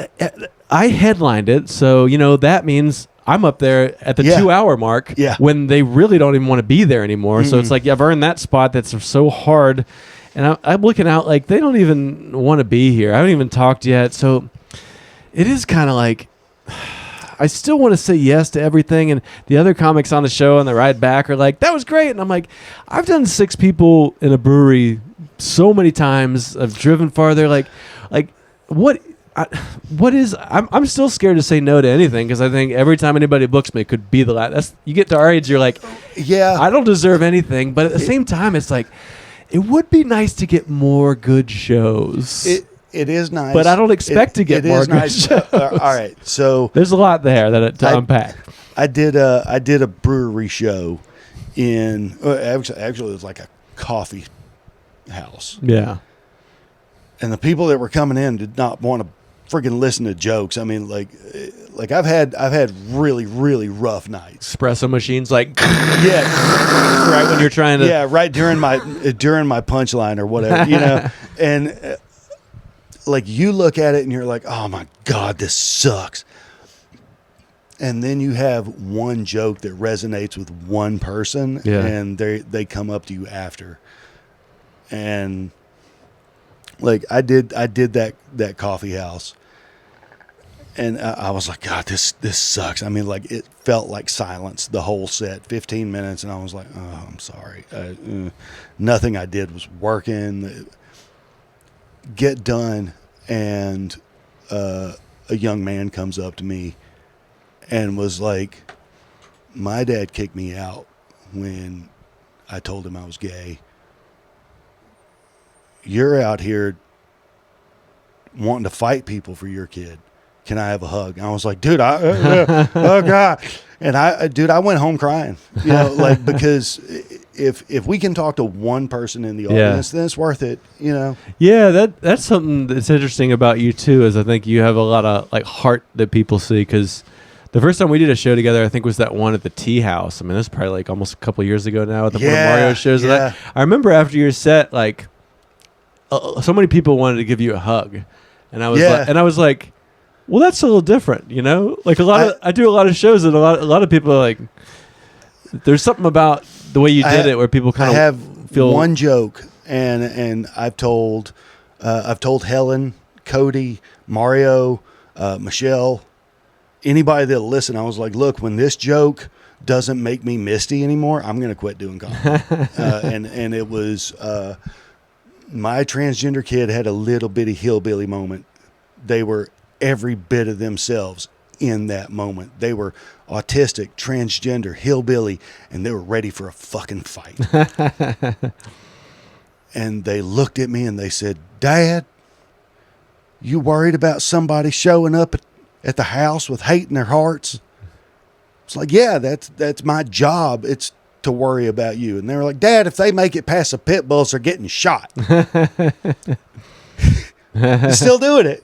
I headlined it, so that means I'm up there at the 2-hour mark when they really don't even want to be there anymore. So it's like I've earned that spot that's so hard, and I'm looking out like they don't even want to be here. I haven't even talked yet, so it is kind of like I still want to say yes to everything. And the other comics on the show on the ride back are like, that was great, and I'm like, I've done 6 people in a brewery so many times. I've driven farther. Like what is I'm still scared to say no to anything because I think every time anybody books me it could be the last. You get to our age, you're like, I don't deserve anything, but at the same time it's like it would be nice to get more good shows.
It is nice,
but I don't expect to get more good shows.
All right, so
there's a lot there to unpack.
I did a brewery show in actually it was like a coffee house.
Yeah,
and the people that were coming in did not want to friggin' listen to jokes. I mean, like I've had really, really rough nights.
Espresso machines, like right when you're trying to
right during my punchline or whatever, and like you look at it and you're like, oh my god, this sucks. And then you have one joke that resonates with one person, and they come up to you after, and like I did that coffee house. And I was like, God, this sucks. I mean, like, it felt like silence the whole set, 15 minutes. And I was like, oh, I'm sorry. Nothing I did was working. Get done. And a young man comes up to me and was like, my dad kicked me out when I told him I was gay. You're out here wanting to fight people for your kid. Can I have a hug? And I was like, dude, oh God. And I went home crying, like, because if we can talk to one person in the audience, then it's worth it,
Yeah, that's something that's interesting about you too, is I think you have a lot of like heart that people see. Because the first time we did a show together, I think was that one at the Tea House. I mean, that's probably like almost a couple years ago now at one of Mario shows. I remember after your set, like so many people wanted to give you a hug, and I was like, well, that's a little different, Like I do a lot of shows, and a lot of people are like, there's something about the way you did it where people kind of feel
one joke, and I've told Helen, Cody, Mario, Michelle, anybody that'll listen. I was like, look, when this joke doesn't make me misty anymore, I'm gonna quit doing comedy. And it was my transgender kid had a little bitty hillbilly moment they were every bit of themselves in that moment. They were autistic, transgender, hillbilly, and they were ready for a fucking fight. And they looked at me and they said, Dad, you worried about somebody showing up at the house with hate in their hearts? It's like, yeah, that's my job. It's to worry about you. And they were like, Dad, if they make it past the pit bulls, they're getting shot. It's still doing it.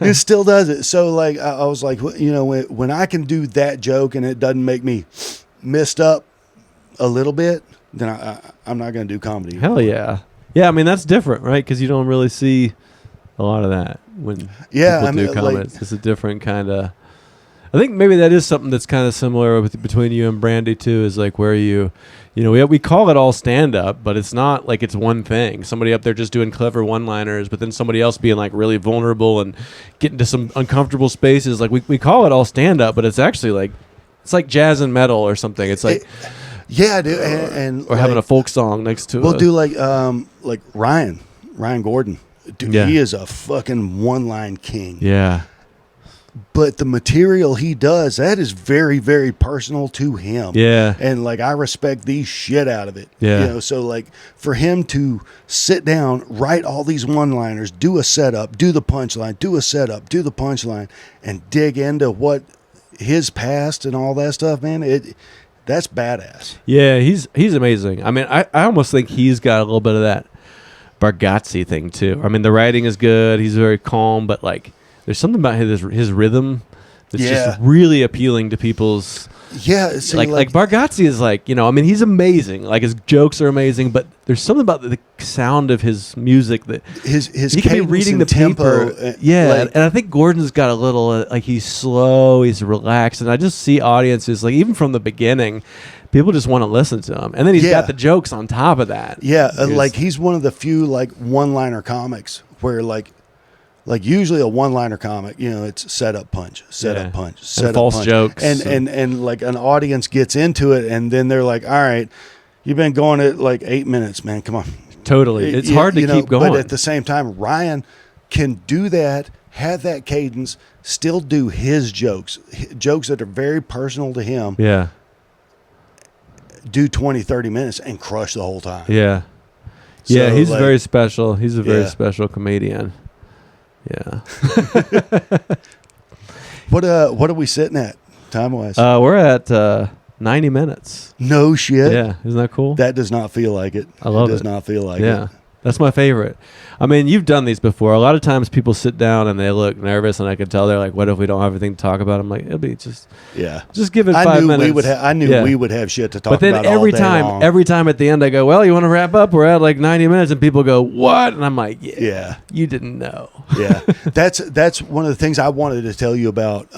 It still does it. So like, I was like, you know, when I can do that joke and it doesn't make me messed up a little bit, then I'm not going to do comedy.
Hell yeah. Yeah, I mean, that's different, right? Because you don't really see a lot of that when people do comedy. Like, it's a different kind of... I think maybe that is something that's kind of similar between you and Brandy, too, is like where you know, we call it all stand-up, but it's not like it's one thing. Somebody up there just doing clever one-liners, but then somebody else being like really vulnerable and getting to some uncomfortable spaces. Like we call it all stand-up, but it's actually like... It's like jazz and metal or something. It's like...
Yeah, dude, and
or like, having a folk song next to it.
We'll do like Ryan Gordon. Dude, he is a fucking one-line king.
Yeah.
But the material he does, that is very, very personal to him.
Yeah.
And like, I respect the shit out of it.
Yeah.
You know, so like for him to sit down, write all these one-liners, do a setup, do the punchline, do a setup, do the punchline, and dig into what his past and all that stuff, man, that's badass.
Yeah, he's amazing. I mean, I almost think he's got a little bit of that Bargatze thing too. I mean, the writing is good. He's very calm, but like, there's something about his rhythm that's just really appealing to people's.
Yeah, see,
like Bargatze is like, you know, I mean, he's amazing. Like his jokes are amazing, but there's something about the sound of his music that
his
he can be reading the
tempo.
Paper. Yeah, and I think Gordon's got a little like he's slow, he's relaxed, and I just see audiences like even from the beginning, people just want to listen to him, and then he's got the jokes on top of that.
Yeah, like he's one of the few like one-liner comics where like usually a one-liner comic, you know, it's set up punch, set up punch, set up
false
punch.
jokes,
and like an audience gets into it, and then they're like, all right, you've been going at like 8 minutes, man, come on.
Totally, it's hard to keep going.
But at the same time, Ryan can do that, have that cadence, still do his jokes that are very personal to him.
Yeah.
Do 20, 30 minutes and crush the whole time.
Yeah.
So,
yeah, he's
like,
very special. He's a very special comedian. Yeah.
What are we sitting at time-wise?
We're at 90 minutes.
No shit.
Yeah, isn't that cool?
That does not feel like it.
I love it.
Does not feel like it.
Yeah. That's my favorite. I mean, you've done these before. A lot of times people sit down and they look nervous, and I can tell they're like, what if we don't have anything to talk about? I'm like, it'll be just give it 5 minutes.
I knew we would have shit to talk about.
But then every time at the end I go, well, you want to wrap up? We're at like 90 minutes, and people go, what? And I'm like, yeah. You didn't know.
Yeah. That's one of the things I wanted to tell you about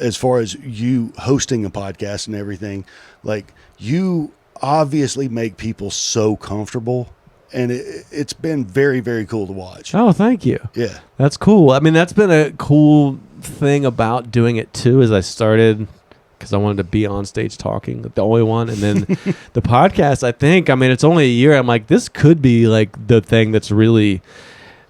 as far as you hosting a podcast and everything. Like, you obviously make people so comfortable. And it's been very, very cool to watch.
Oh, thank you.
Yeah.
That's cool. I mean, that's been a cool thing about doing it, too, as I started because I wanted to be on stage talking, the only one. And then the podcast, I think, I mean, it's only a year. I'm like, this could be like the thing that's really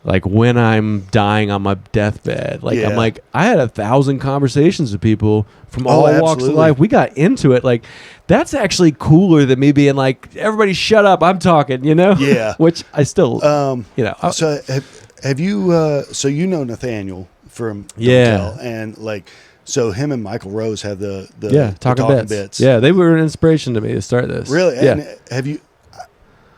like when I'm dying on my deathbed. Like, I'm like, I had 1,000 conversations with people from all walks of life. We got into it. Like, that's actually cooler than me being like, everybody shut up, I'm talking, you know?
Yeah.
Which I still, you know.
So have you, so you know Nathaniel from Hotel, and like, so him and Michael Rose have the talking bits.
Yeah, they were an inspiration to me to start this.
Really?
Yeah.
And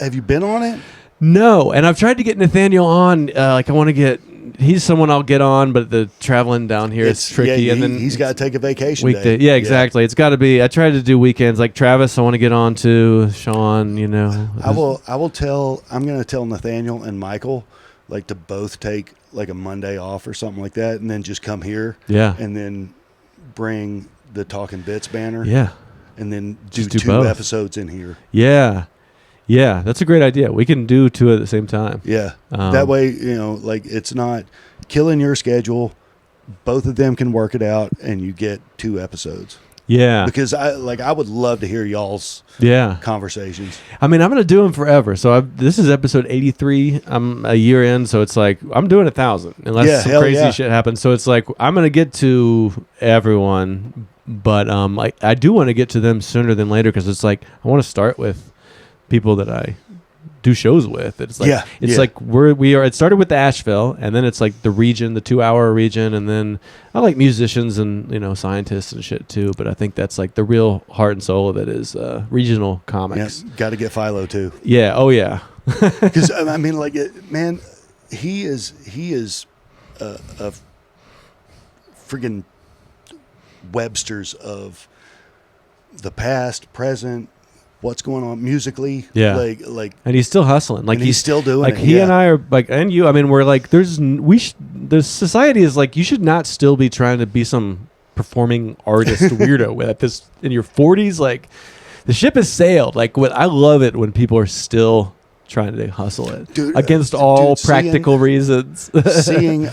have you been on it?
No, and I've tried to get Nathaniel on. Like, I want to get. He's someone I'll get on, but the traveling down here it's tricky.
Yeah,
and then
he's got to take a vacation
weekday.
day.
Yeah, exactly. It's got to be. I tried to do weekends. Like Travis, I want to get on to Sean. You know,
I will tell. I'm going to tell Nathaniel and Michael like to both take like a Monday off or something like that, and then just come here.
Yeah,
and then bring the Talking Bits banner.
Yeah,
and then do two
both
episodes in here.
Yeah. Yeah, that's a great idea. We can do 2 at the same time.
Yeah. That way, you know, like it's not killing your schedule. Both of them can work it out and you get 2 episodes.
Yeah.
Because I would love to hear y'all's conversations.
I mean, I'm going to do them forever. So this is episode 83. I'm a year in, so it's like I'm doing 1,000 unless some crazy shit happens. So it's like I'm going to get to everyone, but like I do want to get to them sooner than later because it's like I want to start with people that I do shows with. It's like like we are. It started with the Asheville, and then it's like the region, the 2-hour region, and then I like musicians and scientists and shit too. But I think that's like the real heart and soul of it is regional comics.
Yeah, got to get Philo too.
Yeah. Oh yeah.
Because I mean, like, man, he is a friggin' Webster's of the past, present. What's going on musically?
Yeah,
like,
and he's still hustling. Like
he's still doing
like
it.
He and I are like, and you. I mean, we're like, the society is like, you should not still be trying to be some performing artist weirdo with at this in your 40s. Like, the ship has sailed. Like, I love it when people are still trying to hustle it against all practical reasons.
Seeing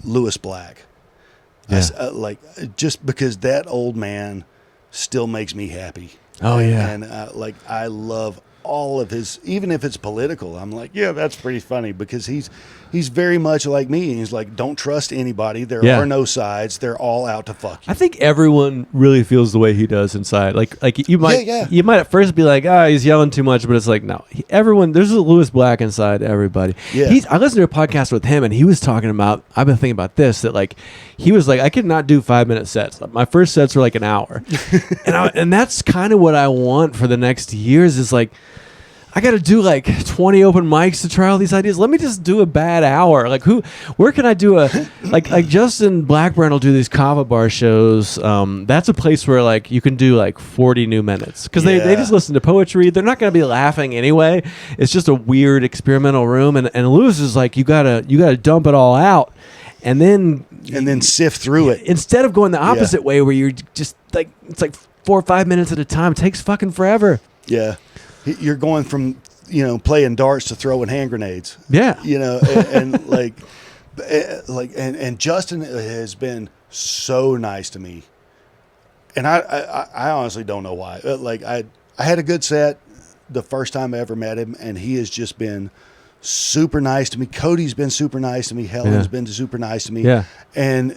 Lewis Black, like, just because that old man still makes me happy.
Oh yeah.
And like, I love all of his, even if it's political, I'm like, yeah, that's pretty funny because he's very much like me. He's like, don't trust anybody. There are no sides. They're all out to fuck you.
I think everyone really feels the way he does inside. Like you might at first be like, he's yelling too much, but it's like, no, everyone, there's a Lewis Black inside everybody. Yeah. I listened to a podcast with him and he was talking about, I've been thinking about this, that like, he was like, I could not do 5-minute sets. My first sets were like an hour. and that's kind of what I want for the next years is like, I got to do like 20 open mics to try all these ideas. Let me just do a bad hour. Like where can I do like Justin Blackburn will do these kava bar shows. That's a place where like you can do like 40 new minutes because they just listen to poetry. They're not going to be laughing anyway. It's just a weird experimental room. And Lewis is like, you gotta dump it all out. And then
sift through it.
Instead of going the opposite way where you're just like, it's like 4 or 5 minutes at a time. It takes fucking forever.
Yeah. You're going from, playing darts to throwing hand grenades.
Yeah.
And Justin has been so nice to me. And I honestly don't know why. Like I had a good set the first time I ever met him, and he has just been super nice to me. Cody's been super nice to me. Helen's been super nice to me.
Yeah.
And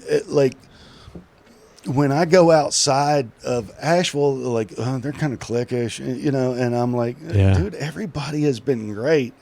when I go outside of Asheville, like, they're kind of cliquish, and I'm like, dude, everybody has been great.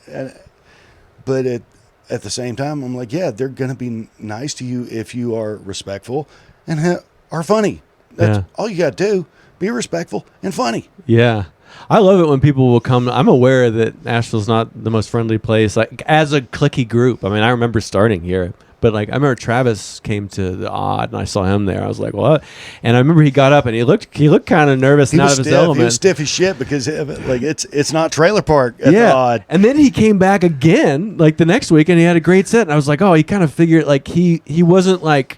But at the same time, I'm like, they're going to be nice to you if you are respectful and are funny. That's all you got to do. Be respectful and funny.
Yeah. I love it when people will come. I'm aware that Asheville's not the most friendly place, like as a cliquey group. I mean, I remember starting here. But like I remember Travis came to the Odd and I saw him there. I was like, what? And I remember he got up and he looked kind of nervous and out of his element.
He was stiff as shit because like it's not trailer park at the Odd.
And then he came back again like the next week and he had a great set. And I was like, he kind of figured like he wasn't like,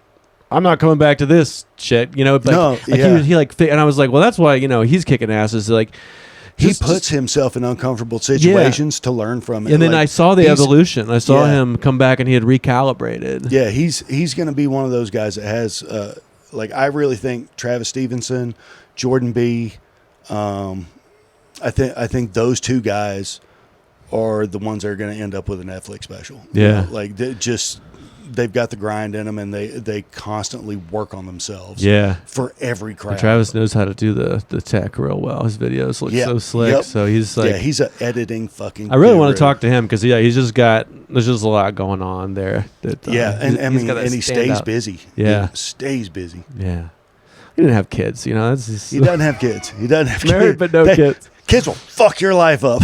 I'm not coming back to this shit, Like, he and I was like, well, that's why he's kicking asses. Like.
He puts himself in uncomfortable situations to learn from it.
And then I saw the evolution. I saw him come back and he had recalibrated.
Yeah, he's going to be one of those guys that has, I really think Travis Stevenson, Jordan B. I think those two guys are the ones that are going to end up with a Netflix special.
Yeah,
they've got the grind in them, and they constantly work on themselves.
Yeah,
for every crowd.
And Travis knows how to do the tech real well. His videos look so slick. So he's like,
he's an editing fucking.
I really want to talk to him because he's just there's just a lot going on there. That,
and he stays busy.
Yeah,
he stays busy.
Yeah, he didn't have kids.
He doesn't have kids. He doesn't have
married, but no kids.
Kids will fuck your life up.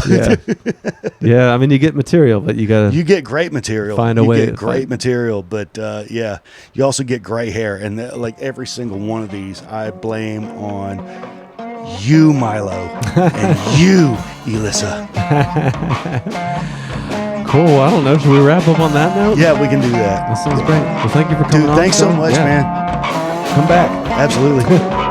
Yeah. I mean, you get material, but you
get great material.
Find a way.
You get great material, but you also get gray hair, and like every single one of these, I blame on you, Milo, and you, Elissa.
Cool. I don't know. Should we wrap up on that note?
Yeah, we can do that.
That sounds great. Well, thank you for coming on.
Thanks so much, man.
Come back.
Absolutely.